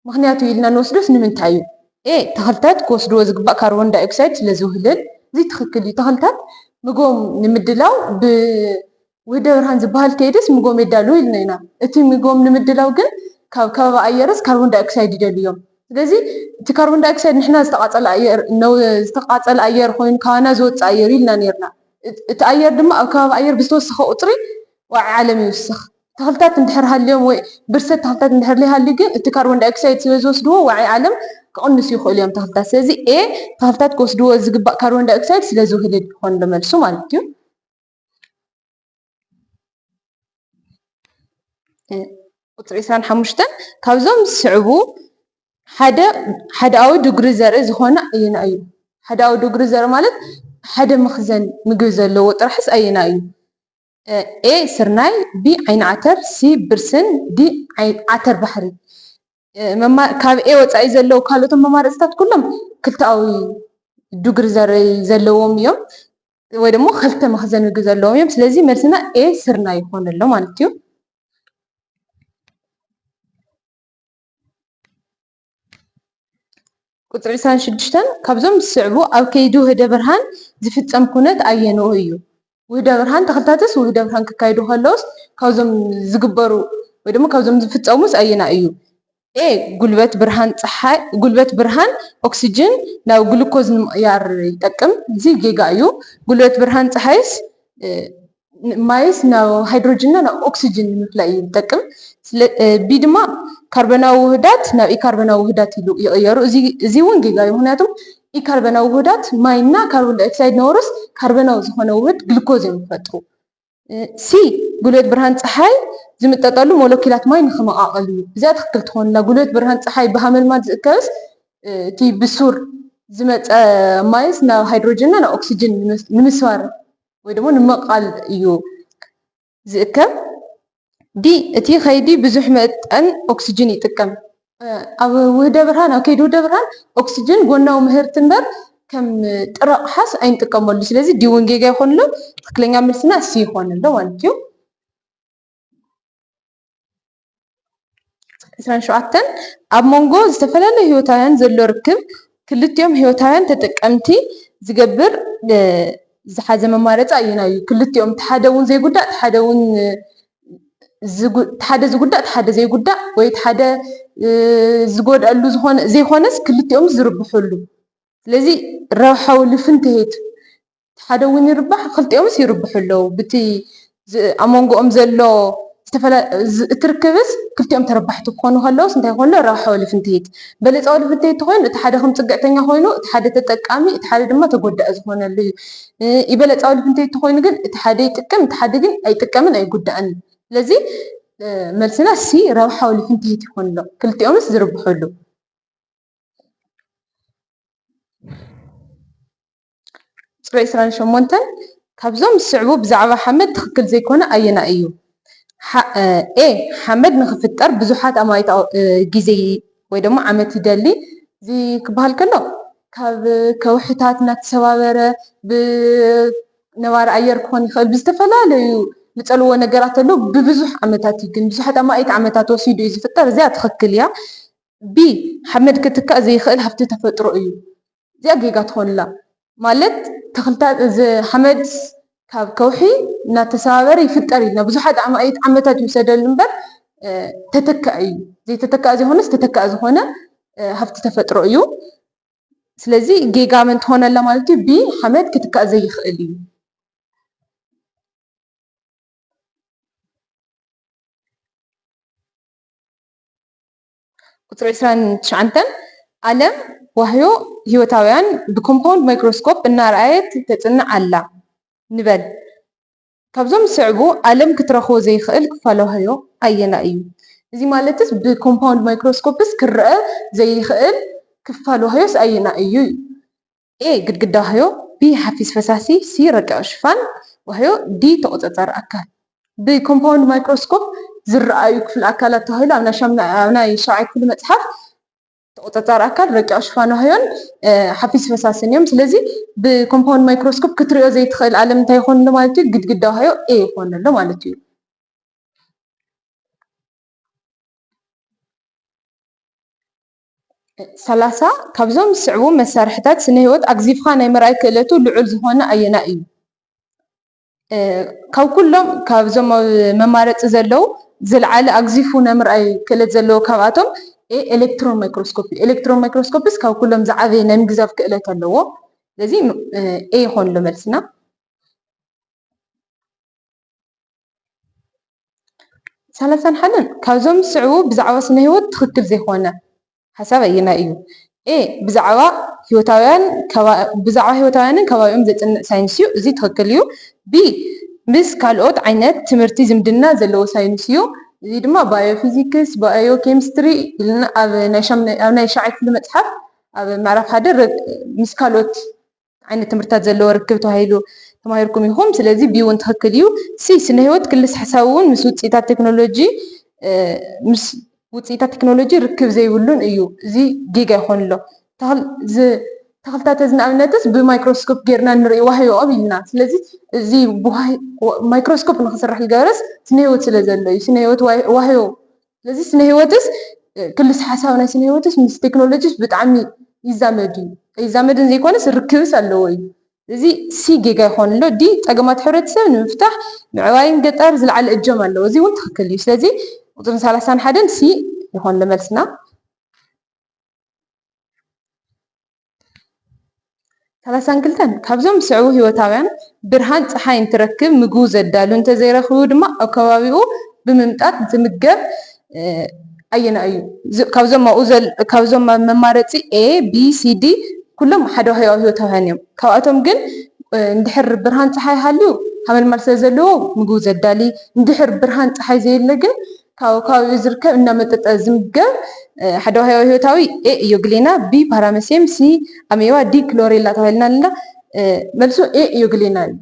ምክንያቱ ኢልና ንወስዶስ ንምንታይ እዩ? ኤ ተኽልታት ክወስድዎ ዝግባእ ካርቦን ዳይኦክሳይድ ስለዝውህልል፣ እዚ ትክክል እዩ። ተኽልታት ምግቦም ንምድላው ብውህደ ብርሃን ዝበሃል ከይድስ ምግቦም የዳልው ኢልና ኢና። እቲ ምግቦም ንምድላው ግን ካብ ከባቢ ኣየርስ ካርቦን ዳይኦክሳይድ ይደልዮም። ስለዚ እቲ ካርቦን ዳይኦክሳይድ ንሕና ዝተቃፀለ ኣየር ኮይኑ ካባና ዝወፅእ ኣየር ኢልና ነርና እቲ ኣየር ድማ ኣብ ከባቢ ኣየር ብዝተወሰኸ ቁፅሪ ዋዒ ዓለም ይውስኽ ተኽልታት እንድሕር ሃልዮም ወይ ብርሰት ተኽልታት እንድሕር ዘይሃልዩ ግን እቲ ካርቦን ዳይኦክሳይድ ስለ ዝወስድዎ ዋዒ ዓለም ክቕንሱ ይኽእሉ እዮም ተኽልታት ስለዚ ተኽልታት ክወስድዎ ዝግባእ ካርቦን ዳይኦክሳይድ ስለ ዝውህድ ክኾን መልሱ ማለት እዩ ቁፅሪ 25 ካብዞም ዝስዕቡ ሓደኣዊ ድግሪ ዘርኢ ዝኾነ ኣየና እዩ ሓደኣዊ ድግሪ ዘርኢ ማለት ሓደ መኽዘን ምግቢ ዘለዎ ጥራሕስ ኣየና እዩ ኤ ስርናይ ቢ ዓይኒ ዓተር ሲ ብርስን ዲ ዓተር ባሕሪ ካብ ኤ ወፃኢ ዘለዉ ካልኦቶም መማረፅታት ኩሎም ክልተኣዊ ድግሪ ዘርኢ ዘለዎም እዮም ወይ ድማ ክልተ መኽዘን ምግቢ ዘለዎም እዮም ስለዚ መልስና ኤ ስርናይ ይኾን ኣሎ ማለት እዩ ቁፅሪ 26 ካብዞም ዝስዕቡ ኣብ ከይዲ ውህደ ብርሃን ዝፍፀም ኩነት ኣየንኡ እዩ ውህደ ብርሃን ተኽልታትስ ውህደ ብርሃን ክካይዱ ከለውስ ካብዞም ዝግበሩ ወይ ድማ ካብዞም ዝፍፀሙስ ኣየና እዩ ኤ ጉልበት ብርሃን ኦክሲጅን ናብ ግሉኮዝ ንምቕያር ይጠቅም እዚ ጌጋ እዩ ጉልበት ብርሃን ፀሓይስ ማይስ ናብ ሃይድሮጅንና ናብ ኦክሲጅን ንምፍላይ ይጠቅም ቢ ድማ ካርበናዊ ውህዳት ናብ ኢካርበናዊ ውህዳት ይቕየሩ እዚ እውን ጌጋ እዩ ምክንያቱም ኢካርበናዊ ውህዳት ማይና ካርቦን ዳይኦክሳይድ ነበሩስ ካርበናዊ ዝኾነ ውህድ ግሉኮዝ እዮም ይፈጥሩ ሲ ጉልበት ብርሃን ፀሓይ ዝምጠጠሉ ሞለኪላት ማይ ንክመቃቀል እዩ እዚኣ ትክክል ትኾንላ ጉልበት ብርሃን ፀሓይ ብሃመልማል ዝእከብስ እቲ ብሱር ዝመፀ ማይስ ናብ ሃይድሮጅንና ናብ ኦክሲጅን ንምስባር ወይ ድማ ንምቕቃል እዩ ዝእከብ ዲ እቲ ከይዲ ብዙሕ መጠን ኦክሲጅን ይጥቀም ኣብ ውህደ ብርሃን ኣብ ከይዲ ውህደ ብርሃን ኦክሲጅን ጎናዊ ምህርቲ እምበር ከም ጥረ ኣቕሓስ ኣይንጥቀመሉ ስለዚ ዲ እውን ጌጋ ይኾን ኣሎ ትክክለኛ መልስና ሲ ይኾን ኣሎ ማለት እዩ 27 ኣብ መንጎ ዝተፈላለዩ ሂወታውያን ዘሎ ርክብ ክልቲኦም ሂወታውያን ተጠቀምቲ ዝገብር ዝሓዘ መማረፂ ኣየና እዩ ክልቲኦም እቲ ሓደ እውን ዘይጉዳእ እቲ ሓደ እውን ሓደ ዝጉዳእ እቲ ሓደ ዘይጉዳእ ወይ እቲ ሓደ ዝጎድኣሉ ዘይኮነስ ክልቲኦም ዝርብሕሉ ስለዚ ረብሓዊ ልፍንትሄት እቲ ሓደ እውን ይርባሕ ክልቲኦምስ ይርብሑ ኣለዉ በቲ ኣብ መንጎኦም ዘሎ እቲ ርክብስ ክልቲኦም ተረባሕቲ ክኾኑ ከለውስ እንታይ ኮሎ ረብሓዊ ልፍንትሄት በለፃዊ ልፍንትሄት እንተኮይኑ እቲ ሓደ ከም ፅግዕተኛ ኮይኑ እቲ ሓደ ተጠቃሚ እቲ ሓደ ድማ ተጎዳኢ ዝኾነሉ እዩ ይበለፃዊ ልፍንትሄት እንተኮይኑ ግን እቲ ሓደ ይጥቀም እቲ ሓደ ግን ኣይጥቀምን ኣይጉዳእን ስለዚ መልስና ሲ ረብሓዊ ልፍንትሄት ይኾን ኣሎ ክልቲኦምስ ዝርብሑሉ ቁፅሪ 28 ካብዞም ዝስዕቡ ብዛዕባ ሓመድ ትክክል ዘይኮነ ኣየና እዩ ኤ ሓመድ ንክፍጠር ብዙሓት ኣማይት ግዜ ወይ ድማ ዓመት ይደሊ እዚ ክበሃል ከሎ ካብ ከውሕታት እናተሰባበረ ብነባሪ ኣየር ክኾን ይኽእል ብዝተፈላለዩ ዝፀልዎ ነገራት ኣሎ ብብዙሕ ዓመታት እዩ ግን ብዙሓት ኣማኢት ዓመታት ወሲዱ እዩ ዝፍጠር እዚኣ ትኽክል እያ ቢ ሓመድ ክትካእ ዘይኽእል ሃፍቲ ተፈጥሮ እዩ እዚኣ ጌጋ ትኾንላ ማለት ተኽልታት ሓመድ ካብ ከውሒ እናተሰባበረ ይፍጠር ኢልና ብዙሓት ኣማኢት ዓመታት ይውሰደሉ እምበር ተተካእ እዩ ዘይተተካእ ዘይኮነስ ተተካእ ዝኾነ ሃፍቲ ተፈጥሮ እዩ ስለዚ ጌጋ መን ትኾነላ ማለት እዩ ቢ ሓመድ ክትካእ ዘይኽእል እዩ ቁፅሪ 29 ዓለም ዋህዮ ሂወታውያን ብኮምፓውንድ ማይክሮስኮፕ እናረኣየት ተፅንዕ ኣላ ንበል ካብዞም ዝስዕቡ ዓለም ክትረኽቦ ዘይኽእል ክፋል ዋህዮ ኣየና እዩ እዚ ማለትስ ብኮምፓውንድ ማይክሮስኮፕስ ክረአ ዘይኽእል ክፋል ዋህዮስ ኣየና እዩ ኤ ግድግዳ ዋህዮ ቢ ሓፊስ ፈሳሲ ሲ ረቂቕ ሽፋን ዋህዮ ዲ ተቆፃፃሪ ኣካል ብኮምፓውንድ ማይክሮስኮፕ ዝረኣዩ ክፍሊ ኣካላት ተባሂሉ ኣብ ናይ 7ይ ክፍሊ መፅሓፍ ተቆፃፃሪ ኣካል ረቂቕ ሽፋን ዋህዮን ሓፊስ ፈሳስን እዮም ስለዚ ብኮምፓውንድ ማይክሮስኮፕ ክትሪኦ ዘይትኽእል ዓለም እንታይ ይኾን ኣሎ ማለት እዩ ግድግዳ ዋህዮ ኤ ይኾን ኣሎ ማለት እዩ 30 ካብዞም ዝስዕቡ መሳርሕታት ስነ ህይወት ኣግዚፍካ ናይ ምርኣይ ክእለቱ ልዑል ዝኾነ ኣየና እዩ ካብ ኩሎም ካብዞም መማረፂ ዘለው ዝለዓለ ኣግዚፉ ናይ ምርኣይ ክእለት ዘለዎ ካብኣቶም ኤ ኤሌክትሮን ማይክሮስኮፕ ኤሌክትሮን ማይክሮስኮፕስ ካብ ኩሎም ዝዓበየ ናይ ምግዛፍ ክእለት ኣለዎ ስለዚ ኤ ይኾን ሎ መልስና 31 ካብዞም ስዕቡ ብዛዕባ ስነ ህይወት ትክክል ዘይኮነ ሓሳብ ኣየና እዩ ኤ ብዛዕባ ህይወታውያንን ከባቢኦም ዘፅንዕ ሳይንስ እዩ እዚ ትክክል እዩ ቢ ምስ ካልኦት ዓይነት ትምህርቲ ዝምድና ዘለዎ ሳይንስ እዩ እዚ ድማ ባዮፊዚክስ ባዮኬሚስትሪ ኢልና ኣብ ናይ 9ይ ክፍሊ መፅሓፍ ኣብ ምዕራፍ 1 ምስ ካልኦት ዓይነት ትምህርትታት ዘለዎ ርክብ ተባሂሉ ተማሂርኩም ኢኹም ስለዚ ቢ እውን ትክክል እዩ ሲ ስነ ህይወት ክልስ ሓሳብ እውን ምስ ውፅኢታት ቴክኖሎጂ ርክብ ዘይብሉን እዩ እዚ ጌጋ ይኾን ኣሎ ተኽልታት ንኣብነትስ ብማይክሮስኮፕ ጌርና ንሪኢ ዋህዮኦም ኢልና ስለዚ እዚ ማይክሮስኮፕ ንክስራሕ ዝገበረስ ስነ ህይወት ስለ ዘሎ እዩ ስነ ህይወት ዋህዮ ስለዚ ስነ ህይወትስ ክልስ ሓሳብ ናይ ስነ ህይወትስ ምስ ቴክኖሎጂስ ብጣዕሚ ይዛመድ እዩ ይዛመድን ዘይኮነስ ርክብስ ኣለዎ እዩ እዚ ሲ ጌጋ ይኾን ኣሎ ዲ ፀገማት ሕብረተሰብ ንምፍታሕ ምዕባይን ገጠር ዝለዓለ እጀም ኣለዎ እዚ እውን ትክክል እዩ ስለዚ ቁፅሪ 31 ሲ ይኾን ለመልስና 32 ካብዞም ስዕቡ ህይወታውያን ብርሃን ፀሓይ እንትረክብ ምግቡ ዘዳሉ እንተዘይረኽቡ ድማ ኣብ ከባቢኡ ብምምጣት ዝምገብ ኣየና እዩ ካብዞም መማረፂ ኤ ቢ ሲ ዲ ኩሎም ሓደ ህይወታውያን እዮም ካብኣቶም ግን እንድሕር ብርሃን ፀሓይ ሃልዩ ሃመልማል ስለ ዘለዎ ምግቡ ዘዳሊ እንድሕር ብርሃን ፀሓይ ዘየለ ግን ካብ ከባቢኡ ዝርከብ እናመጠጠ ዝምገብ ሓደ ህይወታዊ ኤ ኢዮግሌና ቢ ፓራሜሲየም ሲ ኣሜባ ዲ ክሎሬላ ተባሂልና ኣለና መልሱ ኤ ኢዮግሌና እዩ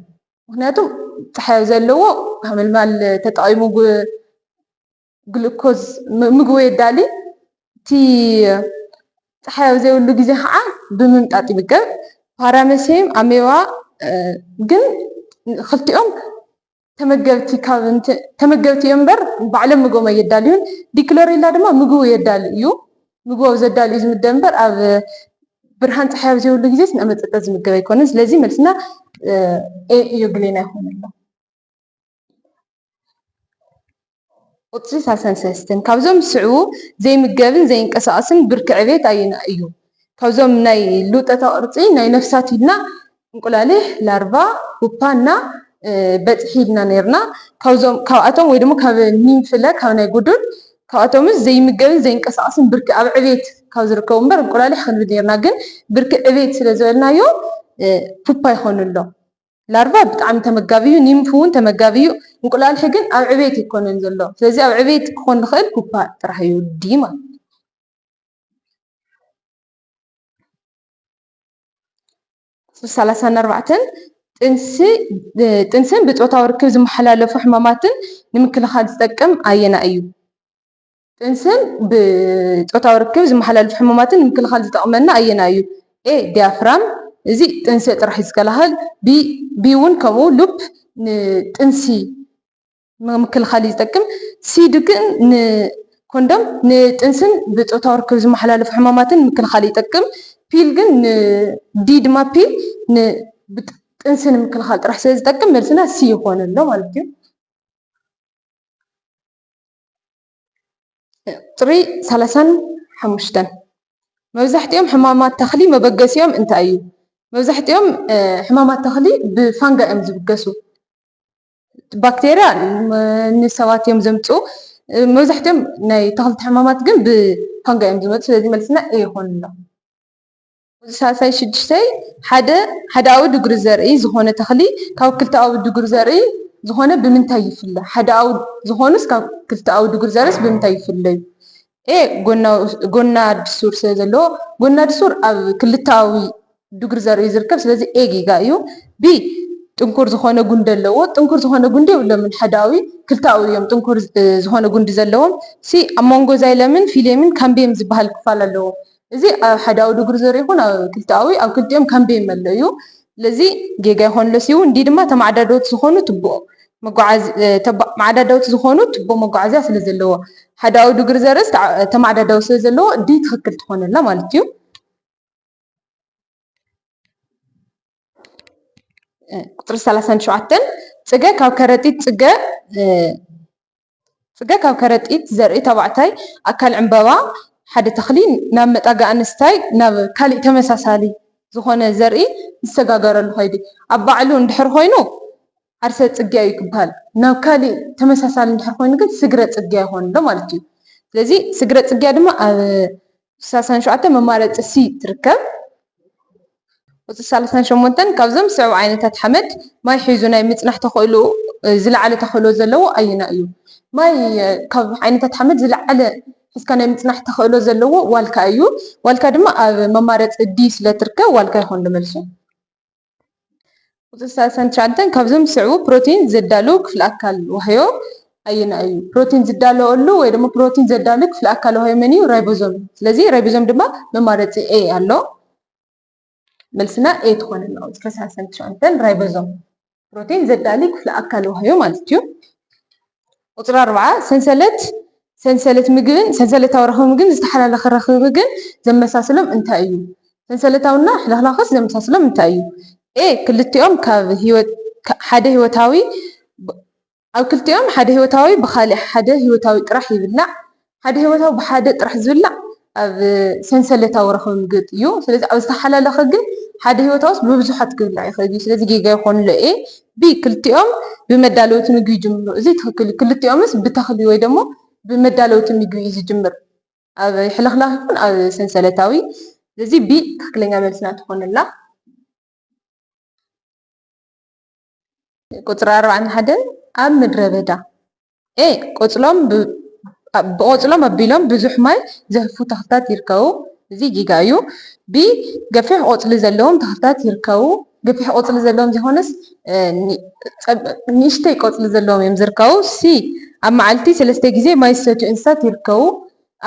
ምክንያቱም ፀሓይ ዘለዎ ሃመልማል ተጠቒሙ ግሉኮዝ ምግቡ የዳሊ እቲ ፀሓይ ዘይብሉ ግዜ ከዓ ብምምጣጥ ይምገብ ፓራሜሲየም ኣሜባ ግን ክልቲኦም ተመገብቲ እዮም እምበር ባዕሎም ምግቦም ኣየዳልዩን ዲክሎሬላ ድማ ምግቡ የዳሊ እዩ ምግቡ ኣብ ዘዳሊ እዩ ዝምደብ እምበር ኣብ ብርሃን ፀሓይ ኣብ ዘይብሉ ግዜ እናመፀጠ ዝምገብ ኣይኮነን ስለዚ መልስና ኤ ኢዮግሌና ይኾን ኣሎ ቁፅሪ 33 ካብዞም ስዕቡ ዘይምገብን ዘይንቀሳቀስን ብርኪ ዕቤት ኣየና እዩ ካብዞም ናይ ልውጠታ ቅርፂ ናይ ነፍሳት ኢልና እንቁላሊሕ ላርቫ ፑፓ እና በፅሒ ኢልና ነርና ካብኣቶም ወይ ድማ ካብ ኒምፍለ ካብ ናይ ጉዱል ካብኣቶምስ ዘይምገብን ዘይንቀሳቀስን ብርኪ ኣብ ዕቤት ካብ ዝርከቡ እምበር እንቁላሊሕ ክንብል ነርና ግን ብርኪ ዕቤት ስለ ዝበልናዮ ፑፓ ይኾን ኣሎ ላርቫ ብጣዕሚ ተመጋቢ እዩ ኒምፍ እውን ተመጋቢ እዩ እንቁላሊሕ ግን ኣብ ዕቤት ይኮነን ዘሎ ስለዚ ኣብ ዕቤት ክኾን ዝኽእል ፑፓ ጥራሕ እዩ ዲ ማለት እዩ 34 ጥንስን ብፆታዊ ርክብ ዝመሓላለፉ ሕማማትን ንምክልኻል ዝጠቅም ኣየና እዩ ጥንስን ብፆታዊ ርክብ ዝመሓላለፉ ሕማማትን ንምክልኻል ዝጠቅመና ኣየና እዩ ኤ ዲያፍራም እዚ ጥንሲ ጥራሕ ዝከላኸል ቢ እውን ከምኡ ሉፕ ንጥንሲ ምክልኻል ዝጠቅም ሲ ግን ንኮንዶም ንጥንስን ብፆታዊ ርክብ ዝመሓላለፉ ሕማማትን ንምክልኻል ይጠቅም ፒል ግን ዲ ድማ ፒል ጥንሲ ንምክልኻል ጥራሕ ስለ ዝጠቅም መልስና ሲ ይኾን ኣሎ ማለት እዩ ቁፅሪ 35 መብዛሕትኦም ሕማማት ተኽሊ መበገሲኦም እንታይ እዩ መብዛሕትኦም ሕማማት ተኽሊ ብፋንጋ እዮም ዝብገሱ ባክቴርያ ንሰባት እዮም ዘምፅኡ መብዛሕትኦም ናይ ተኽልቲ ሕማማት ግን ብፋንጋ እዮም ዝመፁ ስለዚ መልስና ኤ ይኾን ኣሎ ሳሳይ 6 ሓደ ኣውድ እግሪ ዘርኢ ዝኾነ ተኽሊ ካብ ክልተ ኣውድ እግሪ ዘርኢ ዝኾነ ብምንታይ ይፍለ ሓደ ኣውድ ዝኾኑስ ካብ ክልተ ኣውድ እግሪ ዘርእስ ብምንታይ ይፍለዩ ኤ ጎና ድሱር ስለ ዘለዎ ጎና ድሱር ኣብ ክልታዊ ድግሪ ዘርኢ ዝርከብ ስለዚ ኤ ጌጋ እዩ ቢ ጥንኩር ዝኾነ ጉንዲ ኣለዎ ጥንኩር ዝኾነ ጉንዲ የብሎምን ሓዳዊ ክልታዊ እዮም ጥንኩር ዝኾነ ጉንዲ ዘለዎም ሲ ኣብ መንጎ ዛይለምን ፊሌምን ካምቤም ዝበሃል ክፋል ኣለዎ እዚ ኣብ ሓዳዊ ድግሪ ዘርኢ ይኹን ኣብ ክልታዊ ኣብ ክልቲኦም ካምቤም ኣሎ እዩ ስለዚ ጌጋ ይኾን ሎ ሲኡ እንዲ ድማ ተማዕዳደውቲ ዝኾኑ ትቦ ማዕዳዳውቲ ዝኾኑ ትቦ መጓዓዝያ ስለ ዘለዎ ሓዳዊ ድግሪ ዘርእስ ተማዕዳዳዊ ስለ ዘለዎ ዲ ትክክል ትኾነላ ማለት እዩ ቁጥሪ 37 ፅገ ካብ ከረጢት ዘርኢ ተባዕታይ ኣካል ዕምበባ ሓደ ተኽሊ ናብ መጣጋ ኣንስታይ ናብ ካሊእ ተመሳሳሊ ዝኾነ ዘርኢ ዝሰጋገረሉ ኸይዲ ኣብ ባዕሉ እንድሕር ኮይኑ ዓርሰ ፅግያ እዩ ክበሃል ናብ ካሊእ ተመሳሳሊ እንድሕር ኮይኑ ግን ስግረ ፅግያ ይኾን ዶ ማለት እዩ ስለዚ ስግረ ፅግያ ድማ ኣብ 37 መማረፂ ሲ ትርከብ ቁፅሪ 38 ካብዞም ስዑብ ዓይነታት ሓመድ ማይ ሒዙ ናይ ምፅናሕ ተኽእሉ ዝለዓለ ተኽእሎ ዘለዎ ኣየና እዩ ማይ ካብ ዓይነታት ሓመድ ዝለዓለ ሒዝካ ናይ ምፅናሕ ተኽእሎ ዘለዎ ዋልካ እዩ ዋልካ ድማ ኣብ መማረፂ ዲ ስለ ትርከብ ዋልካ ይኾን ዶ መልሱ ቁፅሪ 39 ካብዞም ስዑብ ፕሮቲን ዘዳሉ ክፍለ ኣካል ወህዮ ኣየና እዩ ፕሮቲን ዝዳለወሉ ወይ ድማ ፕሮቲን ዘዳሉ ክፍለ ኣካል ወህዮ መን እዩ ራይቦዞም ስለዚ ራይቦዞም ድማ መማረፂ ኤ ኣሎ መልስና ኤ ትኾነና ቁፅሪ 39 ራይቦዞም ፕሮቲን ዘዳሊ ክፍለ ኣካል ወህዮ ማለት እዩ ቁፅሪ 40 ሰንሰለት ምግብን ሰንሰለታዊ ረኽቢ ምግብን ዝተሓላለኸ ረኽቢ ምግብን ዘመሳስሎም እንታይ እዩ ሰንሰለታውና ሕልኽላኽስ ዘመሳስሎም እንታይ እዩ ኤ ክልቲኦም ካብ ሓደ ህይወታዊ ኣብ ክልቲኦም ሓደ ህይወታዊ ብኻሊእ ሓደ ህይወታዊ ጥራሕ ይብላዕ ሓደ ህይወታዊ ብሓደ ጥራሕ ዝብላዕ ኣብ ሰንሰለታዊ ረኽቢ ምግቢ እዩ ስለዚ ኣብ ዝተሓላለኸ ግን ሓደ ህይወታውስ ብብዙሓት ክብላዕ ይኽእል እዩ ስለዚ ጌጋ ይኾንሉ ኤ ቢ ክልቲኦም ብመዳለወቲ ምግቢ ይጅምሩ እዚ ትክክል ክልቲኦምስ ብተኽሊ ወይ ደሞ ብመዳለወቲ ምግቢ እዩ ዝጅምር ኣብ ሕልኽላኽ ይኹን ኣብ ሰንሰለታዊ ስለዚ ቢ ትክክለኛ መልስና ትኾነላ ቁፅሪ 41 ኣብ ምድረ በዳ ኤ ብቆፅሎም ኣቢሎም ብዙሕ ማይ ዘህፉ ተኽልታት ይርከቡ እዚ ጊጋ እዩ ቢ ገፊሕ ቆፅሊ ዘለዎም ተኽልታት ይርከቡ ገፊሕ ቆፅሊ ዘለዎም ዘይኮነስ ንእሽተይ ቆፅሊ ዘለዎም እዮም ዝርከቡ ሲ ኣብ መዓልቲ 3 ግዜ ማይ ዝሰትዩ እንስሳት ይርከቡ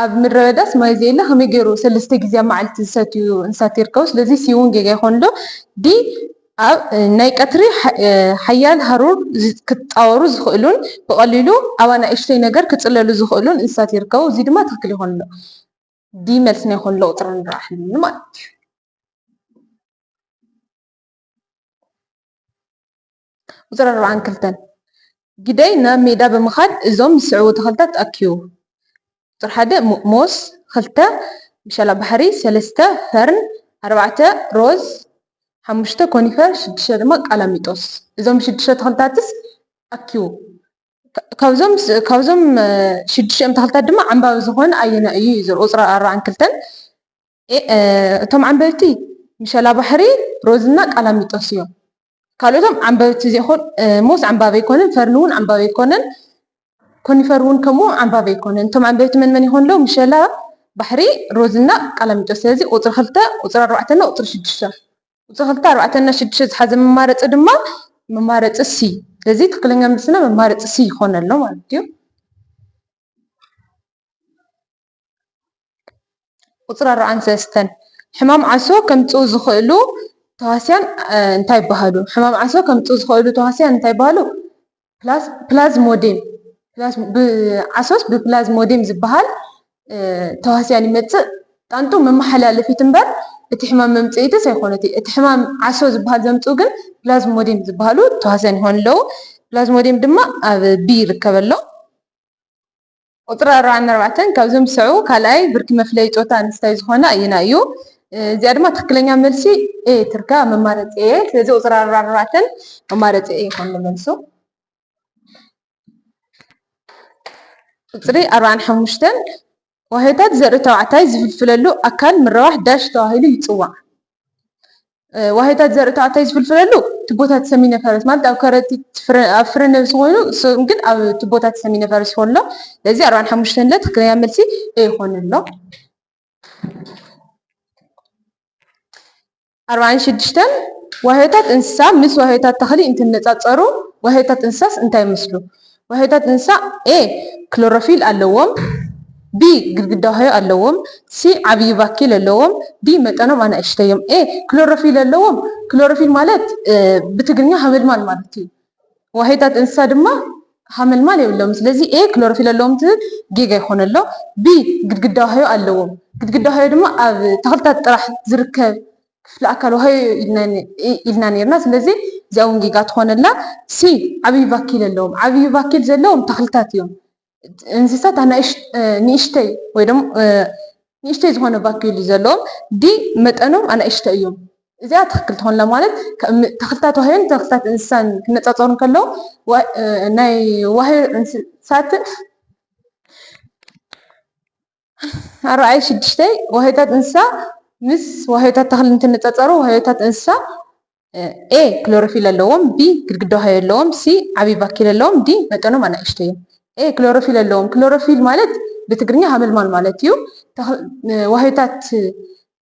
ኣብ ምድረ በዳስ ማይ ዘየለ ከመይ ገይሩ 3 ግዜ ኣብ መዓልቲ ዝሰትዩ እንስሳት ይርከቡ ስለዚ ሲ እውን ጌጋ ይኾን ዶ ዲ ኣብ ናይ ቀትሪ ሓያል ሃሩር ክጣወሩ ዝኽእሉን ብቐሊሉ ኣብ ንእሽተይ ነገር ክፅለሉ ዝኽእሉን እንስሳት ይርከቡ እዚ ድማ ትክክል ይኾን ዶ ዲ መልስና ይኾን ዶ ቁፅሪ ንረኣሕሉ ማለት እዩ ቁፅሪ 42 ግደይ ናብ ሜዳ ብምኻድ እዞም ዝስዕቡ ተኽልታት ኣኪቡ ቁፅሪ 1 ሞስ 2 ምሸላ ባሕሪ 3 ፈርን 4 ሮዝ 5 ኮኒፈር 6 ድማ ቃላሚጦስ እዞም 6 ተኽልታትስ ኣኪቡ ካብዞም 6 ተኽልታት ድማ ዓምባቢ ዝኾነ ኣየና እዩ ዝብል ቁፅሪ 42 እቶም ዓንበብቲ ምሸላ ባሕሪ ሮዝና ቃላሚጦስ እዮም ካልኦቶም ዓንበብቲ ዘይኮን ሞስ ዓምባቢ ኣይኮነን ፈርን እውን ዓምባቢ ኣይኮነን ኮኒፈር እውን ከምኡ ዓምባቢ ኣይኮነን እቶም ዓንበብቲ መን ይኾን ሎ ምሸላ ባሕሪ ሮዝና ቃላሚጦስ ስለዚ ቁፅሪ 2 ቁፅሪ 4 እና ቁፅሪ 6 ቁፅሪ 2 4 እና 6 ዝሓዘ መማረፂ ድማ መማረፂ ሲ ስለዚ ትክክለኛ መልስና መማረፂ ሲ ይኾን ኣሎ ማለት እዩ ቁፅሪ 43 ሕማም ዓሶ ከምፅኡ ዝኽእሉ ተዋስያን እንታይ ይበሃሉ ሕማም ዓሶ ከምፅኡ ዝኽእሉ ተዋስያን እንታይ ይበሃሉ ፕላዝሞዴም ዓሶስ ብፕላዝሞዴም ዝበሃል ተዋስያን ይመፅእ ጣንጡ መመሓላለፊት እምበር እቲ ሕማም መምፅኢትስ ኣይኮነት እቲ ሕማም ዓሶ ዝበሃል ዘምፅኡ ግን ፕላዝሞዴም ዝበሃሉ ተዋስያን ይኾኑ ኣለዉ ፕላዝሞዴም ድማ ኣብ ቢ ይርከብ ኣሎ ቁፅሪ 44 ካብዞም ዝስዕቡ ካልኣይ ብርኪ መፍለይ ፆታ ኣንስታይ ዝኾነ ኣየና እዩ እዚኣ ድማ ትክክለኛ መልሲ ኤ ትርከብ መማረፂ ኤ ስለዚ ቁፅሪ 44 መማረፂ ኤ ይኾን መልሱ ቁፅሪ 45 ዋህታት ዘርኢ ተባዕታይ ዝፍልፍለሉ ኣካል ምርባሕ ዳሽ ተባሂሉ ይፅዋዕ ዋህታት ዘርኢ ተባዕታይ ዝፍልፍለሉ ቱቦታት ሰሚነ ፈረስ ማለት ኣብ ከረጢት ኣብ ፍረ ነብሲ ኮይኑ ግን ኣብ ቱቦታት ሰሚነ ፈረስ ይኾን ሎ ስለዚ 45 ለ ትክክለኛ መልሲ ኤ ይኾን ኣሎ 46 ዋህታት እንስሳ ምስ ዋህታት ተኽሊ እንትነፃፀሩ ዋህታት እንስሳስ እንታይ ይመስሉ ዋህታት እንስሳ ኤ ክሎሮፊል ኣለዎም ቢ ግድግዳ ወህዮ ኣለዎም ሲ ዓብይ ቫኪል ኣለዎም ዲ መጠኖም ኣናእሽተይ እዮም ኤ ክሎሮፊል ኣለዎም ክሎሮፊል ማለት ብትግርኛ ሃመልማል ማለት እዩ ዋህታት እንስሳ ድማ ሃመልማል የብሎም ስለዚ ኤ ክሎሮፊል ኣለዎም ትብል ጌጋ ይኾን ኣሎ ቢ ግድግዳ ወህዮ ኣለዎም ግድግዳ ወህዮ ድማ ኣብ ተኽልታት ጥራሕ ዝርከብ ክፍለ ኣካል ወህዮ ኢልና ነርና ስለዚ እዚኣ እውን ጌጋ ትኾነላ ሲ ዓብይ ቫኪል ኣለዎም ዓብይ ቫኪል ዘለዎም ተኽልታት እዮም እንስሳት ንእሽተይ ወይ ደሞ ንእሽተይ ዝኾነ ቫክዩል ዘለዎም ዲ መጠኖም ኣናእሽተይ እዮም እዚኣ ትክክል ትኾንላ ማለት ተኽልታት ዋህዮን ተኽልታት እንስሳን ክነፃፀሩ ከለዉ ናይ ዋህዮ እንስሳት 4.6 ዋህዮታት እንስሳ ምስ ዋህዮታት ተኽሊ እንትነፃፀሩ ዋህዮታት እንስሳ ኤ ክሎሮፊል ኣለዎም ቢ ግድግዳ ዋህዮ ኣለዎም ሲ ዓብይ ቫክዩል ኣለዎም ዲ መጠኖም ኣናእሽተይ እዮም ኤ ክሎሮፊል ኣለዎም ክሎሮፊል ማለት ብትግርኛ ሃመልማል ማለት እዩ ዋህዮታት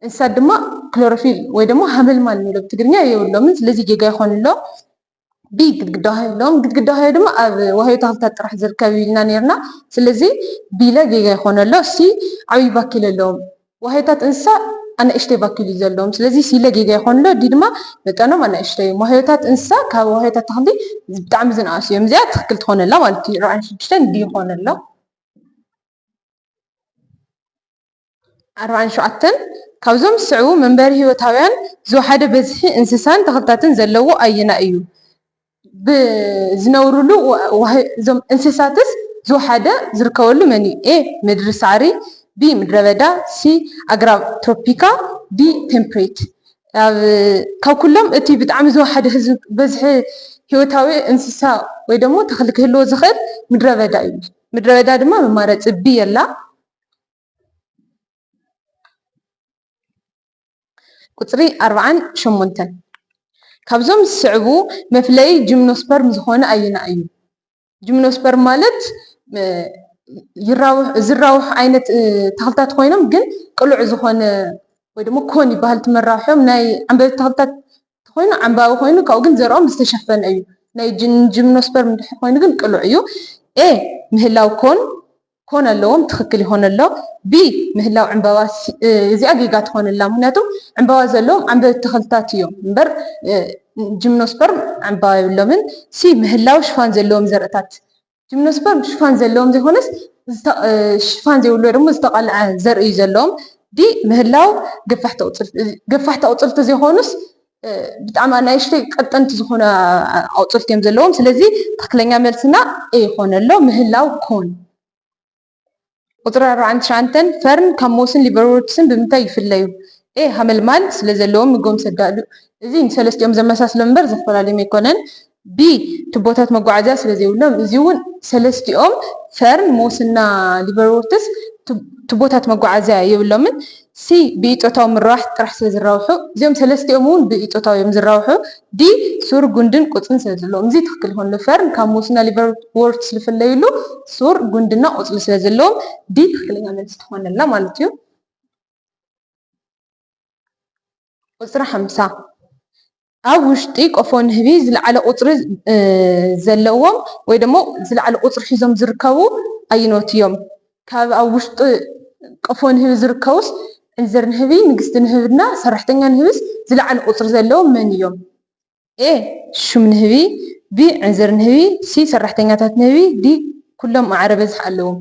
እንስሳት ድማ ክሎሮፊል ወይ ደግሞ ሃመልማል ንብሎ ብትግርኛ የብሎምን ስለዚ ጌጋ ይኾን ኣሎ ቢ ግድግዳ ዋህዮ ኣለዎም ግድግዳ ዋህዮ ድማ ኣብ ዋህዮ ተኽልታት ጥራሕ ዝርከብ ኢልና ነርና ስለዚ ቢለ ጌጋ ይኾን ኣሎ ሲ ዓብይ ቫክዩል ኣለዎም ዋህዮታት እንስሳ ኣናእሽተይ ቫክዩል እዩ ዘለዎም ስለዚ ሲለ ጌጋ ይኾን ኣሎ ዲ ድማ መጠኖም ኣናእሽተይ እዮም ዋህዮታት እንስሳ ካብ ዋህዮታት ተኽሊ ብጣዕሚ ዝነኣሱ እዮም እዚኣ ትክክል ትኾነላ ማለት እዩ 46 ዲ ይኾን ኣሎ 47 ካብዞም ዝስዕቡ መንበሪ ሂወታውያን ዝወሓደ በዝሒ እንስሳን ተኽልታትን ዘለዎ ኣየና እዩ ብዝነብሩሉ እዞም እንስሳትስ ዝወሓደ ዝርከበሉ መን እዩ ኤ ምድሪ ሳዕሪ ቢ ምድረ በዳ ሲ ኣግራብ ትሮፒካ ዲ ቴምፕሬት ካብ ኩሎም እቲ ብጣዕሚ ዝወሓደ በዝሒ ሂወታዊ እንስሳ ወይ ደግሞ ተኽሊ ክህልዎ ዝኽእል ምድረ በዳ እዩ ምድረ በዳ ድማ መማረፂ ቢ የላ ቁፅሪ 48 ካብዞም ዝስዕቡ መፍለይ ጂምኖስፐርም ዝኾነ ኣየና እዩ ጂምኖስፐርም ማለት ዝራውሕ ዓይነት ተኽልታት ኮይኖም ግን ቅሉዕ ዝኾነ ወይ ደግሞ ኮን ይበሃል ትመራብሖም ናይ ዓንበብቲ ተኽልታት ኮይኑ ዓምባቢ ኮይኑ ካብኡ ግን ዘርኦም ዝተሸፈነ እዩ ናይ ጂምኖስፐርም ድሕር ኮይኑ ግን ቅሉዕ እዩ ኤ ምህላው ኮን ኣለዎም ትክክል ይኾን ኣሎ ቢ ምህላው ዕምበባ እዚኣ ጌጋ ትኾንላ ምክንያቱ ዕምበባ ዘለዎም ዓንበብቲ ተኽልታት እዮም እምበር ጂምኖስፐርም ዕምበባ የብሎምን ሲ ምህላው ሽፋን ዘለዎም ዘርእታት ጂምኖስፐርም ሽፋን ዘለዎም ዘይኮነስ ሽፋን ዘይብሎ ደግሞ ዝተቐልዐ ዘርኢ እዩ ዘለዎም ዲ ምህላው ገፋሕቲ ኣውፅልቲ ዘይኮኑስ ብጣዕሚ ኣናእሽተይ ቀጠንቲ ዝኾነ ኣውፅልቲ እዮም ዘለዎም ስለዚ ትክክለኛ መልስና ኤ ይኾን ኣሎ ምህላው ኮን ቁፅሪ 49 ፈርን ካሞስን ሊቨርዎርትስን ብምንታይ ይፍለዩ ኤ ሃመልማል ስለ ዘለዎም ምግቦም ሰዳሉ እዚ ንሰለስቲኦም ዘመሳስሎ እምበር ዘፈላለዮም ኣይኮነን ቢ ቱቦታት መጓዓዝያ ስለ ዘይብሎም እዚ እውን ሰለስቲኦም ፈርን ሞስና ሊቨርዎርትስ ቱቦታት መጓዓዝያ የብሎምን ሲ ብኢፆታዊ ምርባሕ ጥራሕ ስለ ዝራውሑ እዚኦም ሰለስቲኦም እውን ብኢፆታዊ እዮም ዝራውሑ ዲ ሱር ጉንድን ቆፅልን ስለ ዘለዎም እዚ ትክክል ይኾን ፈርን ካብ ሞስና ሊቨርዎርትስ ዝፍለይሉ ሱር ጉንድና ቆፅሊ ስለ ዘለዎም ዲ ትክክለኛ መልሲ ትኾነላ ማለት እዩ ቁፅሪ 50 ኣብ ውሽጢ ቆፎ ንህቢ ዝለዓለ ቁፅሪ ዘለዎም ወይ ደግሞ ዝለዓለ ቁፅሪ ሒዞም ዝርከቡ ኣይኖት እዮም ካብ ኣብ ውሽጢ ቆፎ ንህቢ ዝርከቡስ ዕንዝር ንህቢ ንግስቲ ንህብና ሰራሕተኛ ንህብስ ዝለዓለ ቁፅሪ ዘለዎም መን እዮም ኤ ሹም ንህቢ ቢ ዕንዝር ንህቢ ሲ ሰራሕተኛታት ንህቢ ዲ ኩሎም ማዕረ በዝሒ ኣለዎም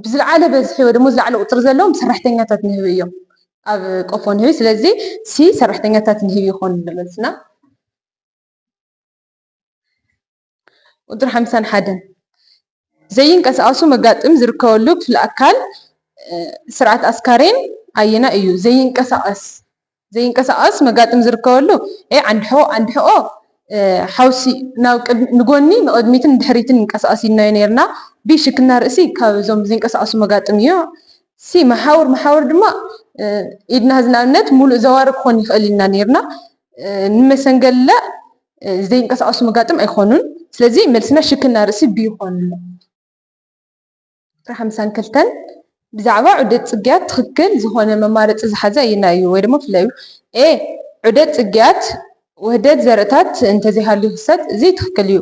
ብዝለዓለ በዝሒ ወይ ደግሞ ዝለዓለ ቁፅሪ ዘለዎም ሰራሕተኛታት ንህቢ እዮም ኣብ ቆፎ ንህቢ ስለዚ ሲ ሰራሕተኛታት ንህቢ ይኾኑ መልስና ቁፅሪ 51 ዘይንቀሳቀሱ መጋጥም ዝርከበሉ ክፍለ ኣካል ስርዓት ኣስካሬን ኣየና እዩ ዘይንቀሳቀስ መጋጥም ዝርከበሉ ዓንዲ ሕቆ ሓውሲ ንጎኒ ንቅድሚትን ድሕሪትን ንቀሳቀስ ኢልናዮ ነርና ቢ ሽክና ርእሲ ካብዞም ዘይንቀሳቀሱ መጋጥም እዩ ሲ መሓውር ድማ ኢድና ዝንኣብነት ሙሉእ ዘዋሪ ክኾን ይኽእል ኢና ነርና ንመሰንገለ ዘይንቀሳቀሱ መጋጥም ኣይኮኑን ስለዚ መልስና ሽክና ርእሲ ቢ ይኾን ኣሎ 52 ብዛዕባ ዑደት ፅግያት ትክክል ዝኾነ መማረፂ ዝሓዘ ኣየና እዩ ወይ ድማ ፍለዩ ኤ ዑደት ፅግያት ውህደት ዘርእታት እንተዘይሃልዩ ክሰት እዚ ትክክል እዩ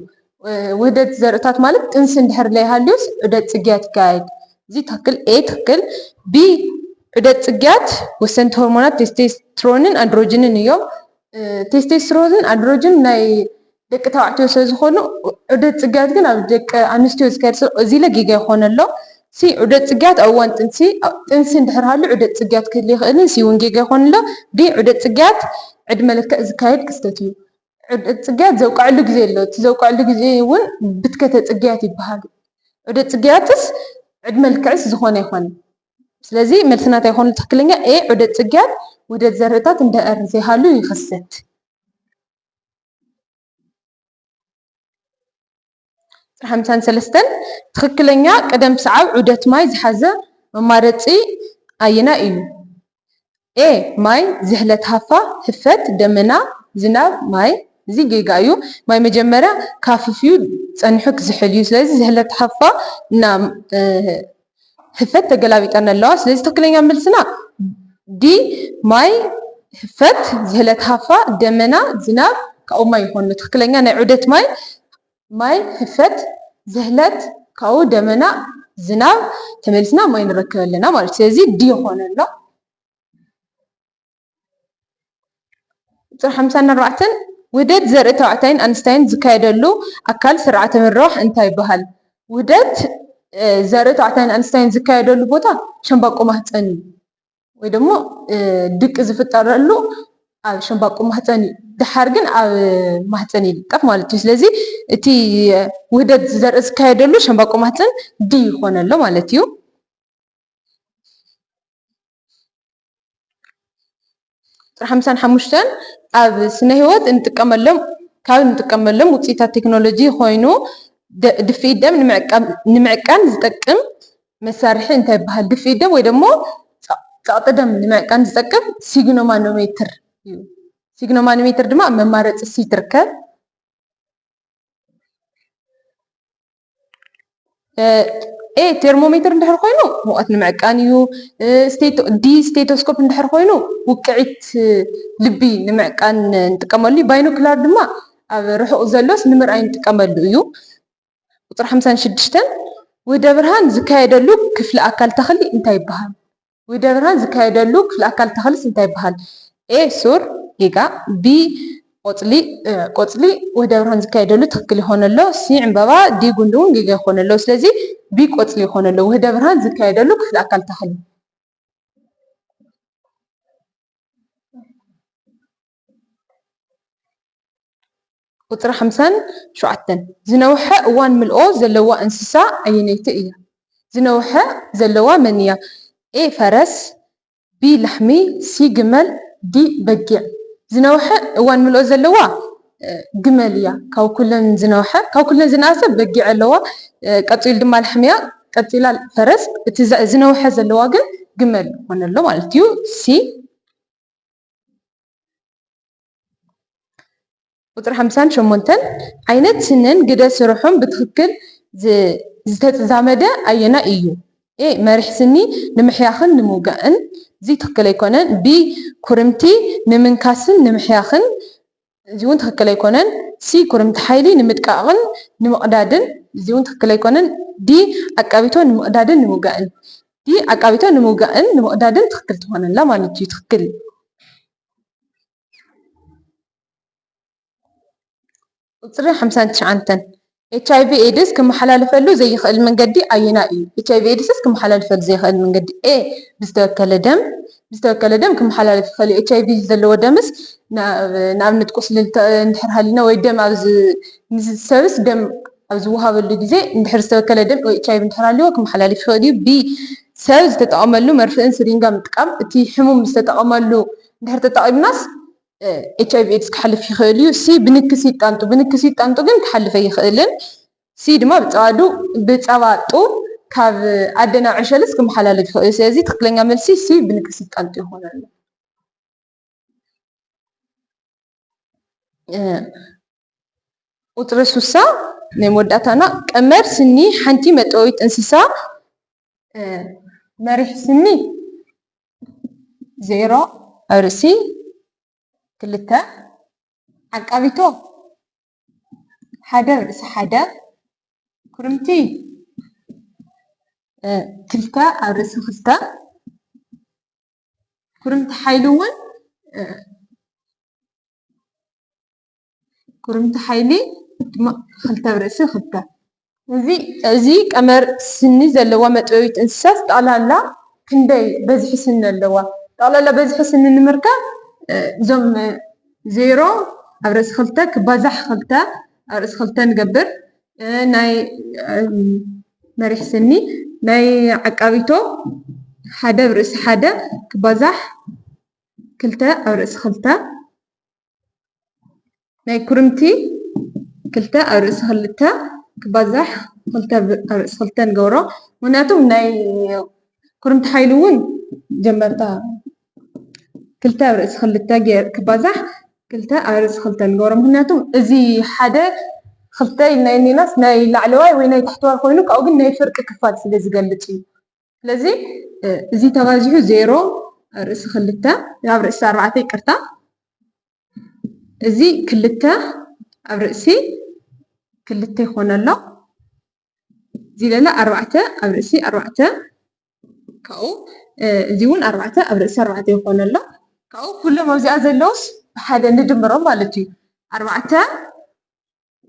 ውህደት ዘርእታት ማለት ጥንሲ እንድሕር ዘይሃልዩስ ዑደት ፅግያት ይካየድ እዚ ትክክል ኤ ትክክል ቢ ዑደት ፅግያት ወሰንቲ ሆርሞናት ቴስቴስትሮንን ኣንድሮጅንን እዮም ቴስቴስትሮንን ኣንድሮጅን ናይ ደቂ ተባዕትዮ ስለ ዝኾኑ ዑደት ፅግያት ግን ኣብ ደቂ ኣንስትዮ ዝካየድ እዚ ለጌጋ ይኾን ኣሎ ሲ ዑደት ፅግያት ኣብ እዋን ጥንሲ እንድሕር ሃልዩ ዑደት ፅግያት ክህሊ ይኽእልን ሲ እውን ጌጋ ይኾን ኣሎ ዲ ዑደት ፅግያት ዕድመ ልክዕ ዝካየድ ክስተት እዩ ዑደት ፅግያት ዘውቃዕሉ ግዜ ኣሎ እቲ ዘውቃዕሉ ግዜ እውን ብትከተ ፅግያት ይበሃል ዑደት ፅግያትስ ዕድመ ልክዕስ ዝኾነ ይኾን ስለዚ መልስናታ ይሆን ትክክለኛ ኤ ዑደት ጽግያት ውደት ዘርእታት እንደር ዘይሃሉ ይኽሰት። 53 ትክክለኛ ቀደም ሰዓብ ዑደት ማይ ዝሓዘ መማረፂ ኣየና እዩ? ኤ ማይ ዝህለት ሃፋ ህፈት ደመና ዝናብ ማይ እዚ ጌጋ እዩ። ማይ መጀመርያ ካፍፍዩ ፀኒሑ ክዝሕል እዩ። ስለዚ ዝህለት ሃፋ እና ህፈት ተገላቢጠና ኣለዋ። ስለዚ ትክክለኛ መልስና ዲ ማይ ህፈት ዝህለት ሃፋ ደመና ዝናብ ካብኡ ማይ ይኾኑ። ትክክለኛ ናይ ዑደት ማይ ህፈት ዝህለት ካብኡ ደመና ዝናብ ተመልስና ማይ ንረክብ ኣለና ማለት ስለዚ ዲ ይኾነ ኣሎ። 54 ውህደት ዘርኢ ተባዕታይን ኣንስታይን ዝካየደሉ ኣካል ስርዓተ ምርባሕ እንታይ ይበሃል? ውህደት ዘርኢ ተባዕታይን ኣንስታይን ዝካየደሉ ቦታ ሸምባቆ ማህፀን እዩ ወይ ደሞ ድቂ ዝፍጠረሉ ኣብ ሸምባቆ ማህፀን እዩ። ድሓር ግን ኣብ ማህፀን ይልጠፍ ማለት እዩ። ስለዚ እቲ ውህደት ዘርኢ ዝካየደሉ ሸምባቆ ማህፀን ዲ ይኾነ ኣሎ ማለት እዩ። 55 ኣብ ስነ ህይወት እንጥቀመሎም ውፅኢታት ቴክኖሎጂ ኮይኑ ድፍኢት ደም ንምዕቃን ዝጠቅም መሳርሒ እንታይ ይበሃል? ድፍኢት ደም ወይ ደሞ ጸቕጢ ደም ንምዕቃን ዝጠቅም ሲግኖማኖሜትር እዩ። ሲግኖማኖሜትር ድማ መማረፂ ሲ ትርከብ። ኤ ቴርሞሜትር እንድሕር ኮይኑ ሙቐት ንምዕቃን እዩ። ዲ ስቴቶስኮፕ እንድሕር ኮይኑ ውቅዒት ልቢ ንምዕቃን እንጥቀመሉ እዩ። ባይኖክላር ድማ ኣብ ርሑቕ ዘሎስ ንምርኣይ እንጥቀመሉ እዩ። ቁፅሪ 56 ውህደ ብርሃን ዝካየደሉ ክፍሊ ኣካል ተኽሊ እንታይ ይበሃል? ውህደ ብርሃን ዝካየደሉ ክፍሊ ኣካል ተኽልስ እንታይ ይበሃል? ኤ ሱር ጌጋ፣ ቢ ቆፅሊ ውህደ ብርሃን ዝካየደሉ ትክክል ይኾነ ኣሎ። ሲ ዕምበባ፣ ዲ ጉንዲ እውን ጌጋ ይኾነ ኣሎ። ስለዚ ቢ ቆፅሊ ይኾነ ኣሎ። ውህደ ብርሃን ዝካየደሉ ክፍሊ ኣካል ተኽሊ ቁፅሪ 57 ዝነውሐ እዋን ምልኦ ዘለዋ እንስሳ ኣየነይቲ እያ? ዝነውሐ ዘለዋ መን እያ? ኤ ፈረስ፣ ቢ ላሕሚ፣ ሲ ግመል፣ ዲ በጊዕ። ዝነውሐ እዋን ምልኦ ዘለዋ ግመል እያ። ካብ ኩለን ዝነውሐ ካብ ኩለን ዝነኣሰ በጊዕ ኣለዋ። ቀፂሉ ድማ ላሕሚ እያ፣ ቀፂላ ፈረስ፣ እቲ ዝነውሐ ዘለዋ ግን ግመል ይኾነ ኣሎ ማለት እዩ። ሲ ቁፅሪ 58 ዓይነት ስንን ግደ ስርሑን ብትክክል ዝተዛመደ ኣየና እዩ? ኤ መሪሕ ስኒ ንምሕያኽን ንምውጋእን እዚ ትክክል ኣይኮነን። ቢ ኩርምቲ ንምንካስን ንምሕያኽን እዚ እውን ትክክል ኣይኮነን። ሲ ኩርምቲ ሓይሊ ንምድቃቕን ንምቕዳድን እዚ እውን ትክክል ኣይኮነን። ዲ ኣቃቢቶ ንምቕዳድን ንምውጋእን ዲ ኣቃቢቶ ንምውጋእን ንምቕዳድን ትክክል ትኾነላ ማለት እዩ። ትክክል ቁፅሪ 59 ኤችኣይቪ ኤድስ ክመሓላለፈሉ ዘይኽእል መንገዲ ኣየና እዩ? ኤችኣይቪ ኤድስስ ክመሓላለፈሉ ዘይኽእል መንገዲ ኤ ብዝተወከለ ደም ክመሓላለፍ ይኽእል እዩ። ኤችኣይቪ ዘለዎ ደምስ ንኣብነት ቁስሊ እንድሕር ሃሊና ወይ ደም ሰብስ ደም ኣብ ዝወሃበሉ ግዜ እንድሕር ዝተወከለ ደም ወይ ኤችኣይቪ እንድሕር ሃልይዎ ክመሓላለፍ ይኽእል እዩ። ቢ ሰብ ዝተጠቐመሉ መርፍእን ስሪንጋ ምጥቃም እቲ ሕሙም ዝተጠቐመሉ እንድሕር ተጠቒምናስ ኤችኣይቪ ኤድስ ክሓልፍ ይኽእል እዩ። ሲ ብንክስ ይጣንጡ ግን ክሓልፈ ይኽእልን። ሲ ድማ ብፀባ ጡብ ካብ ኣደና ዕሸልስ ክመሓላለፍ ይኽእል። ስለዚ ትክክለኛ መልሲ ሲ ብንክስ ይጣንጡ ይኾነ ኣሎ። ቁፅሪ 60 ናይ መወዳእታና ቀመር ስኒ ሓንቲ መጠወዊት እንስሳ መሪሕ ስኒ 0 ኣብ ርእሲ 2 ዓቃቢቶ 1 ርእሲ 1 ኩርምቲ 2 ኣብ ርእሲ 2 ኩርምቲ ሓይሊ እውን ኩርምቲ ሓይሊ 2 ኣብ ርእሲ 2 እዚ ቀመር ስኒ ዘለዋ መጥበዊት እንስሳ ጠቕላላ ክንደይ በዝሒ ስኒ ኣለዋ? ጠቕላላ በዝሒ ስኒ ንምርካብ እዞም 0 ኣብ ርእሲ 2 ክባዛሕ 2 ኣብ ርእሲ 2 ንገብር። ናይ መሪሕ ስኒ ናይ ዓቃቢቶ ሓደ ኣብ ርእሲ ሓደ ክባዛሕ ክልተ ኣብ ርእሲ ክልተ ናይ ኩርምቲ ክልተ ኣብ ርእሲ ክልተ ክባዛሕ ክልተ ኣብ ርእሲ ክልተ ንገብሮ ምክንያቱ ናይ ኩርምቲ ሓይሉ እውን ጀመርታ ክልተ ኣብ ርእሲ ክልተ ክባዛሕ ክልተ ኣብ ርእሲ ክልተ ንገብሮ ምክንያቱ እዚ ሓደ ክልተ ናይ ኒናስ ናይ ላዕለዋይ ወይ ናይ ታሕተዋይ ኮይኑ ካብኡ ግን ናይ ፍርቂ ክፋል ስለ ዝገልፅ እዩ ስለዚ እዚ ተባዚሑ 0 ኣብ ርእሲ ክልተ ኣብ ርእሲ 4 ይቅርታ እዚ ክልተ ኣብ ርእሲ ክልተ ይኮን ኣሎ እዚ ለለ 4 ኣብ ርእሲ 4 ካብኡ እዚ እውን 4 ኣብ ርእሲ 4 ይኮን ኣሎ ካብኡ ኩሎም ኣብዚኣ ዘለውስ ብሓደ ንድምሮም ማለት እዩ 4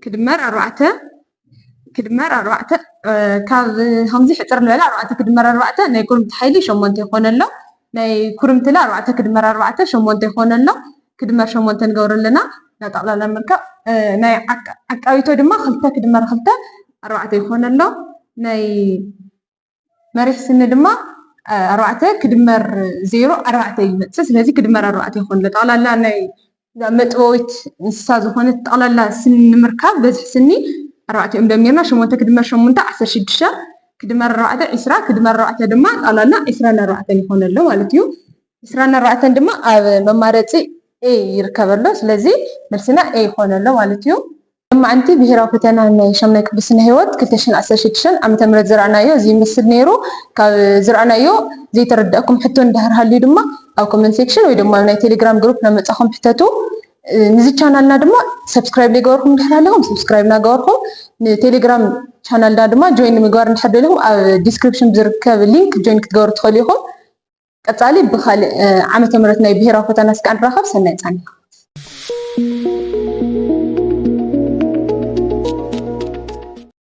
ክድመር 4 ክድመር 4 ካብ ከምዚ ሕፅር ንበለ 4 ክድመር 4 ናይ ኩርምቲ ሓይሊ 8 ይኮን ኣሎ ናይ ኩርምቲ ለ 4 ክድመር 4 8 ይኮን ኣሎ ክድመር 8 ንገብሮ ኣለና ጠቕላላ ምርካብ ናይ ዓቃቢቶ ድማ 2 ክድመር 2 4 ይኮን ኣሎ ናይ መሪሕ ስኒ ድማ 4 ክድመር 0 4 ይመፅእ ስለዚ ክድመር 4 ይኮን ኣሎ ጠቕላላ ናይ መጥበዊት እንስሳ ዝኾነት ጠቕላላ ስኒ ንምርካብ በዝሒ ስኒ 4 እዮም ደሚርና 8 ክድመር 8 16 ክድመር 4 20 ክድመር 4 ድማ ጠቕላላ 24 ይኮን ኣሎ ማለት እዩ 24 ድማ ኣብ መማረፂ ኤ ይርከብ ኣሎ ስለዚ መልስና ኤ ይኮን ኣሎ ማለት እዩ ማዓንቲ ብሄራዊ ፈተና ናይ 8ይ ክፍሊ ስነ ህይወት 2016 ዓመተ ምህረት ዝረኣናዮ እዚ ይመስል ነይሩ ካብ ዝረኣናዮ ዘይተረዳእኩም ሕቶ እንዳህር ሃልዩ ድማ ኣብ ኮመንት ሴክሽን ወይ ድማ ናይ ቴሌግራም ግሩፕ ናመፃኹም ሕተቱ ንዚ ቻናልና ድማ ሰብስክራይብ ዘይገበርኩም እንድሕር ሃልኩም ሰብስክራይብ እናገበርኩም ንቴሌግራም ቻናልና ድማ ጆይን ንምግባር እንድሕር ደሊኩም ኣብ ዲስክሪፕሽን ዝርከብ ሊንክ ጆይን ክትገበሩ ትኽእሉ ኢኹም ቀፃሊ ብካልእ ዓመተ ምህረት ናይ ብሄራዊ ፈተና ስካ ንራኸብ ሰናይ ፃኒ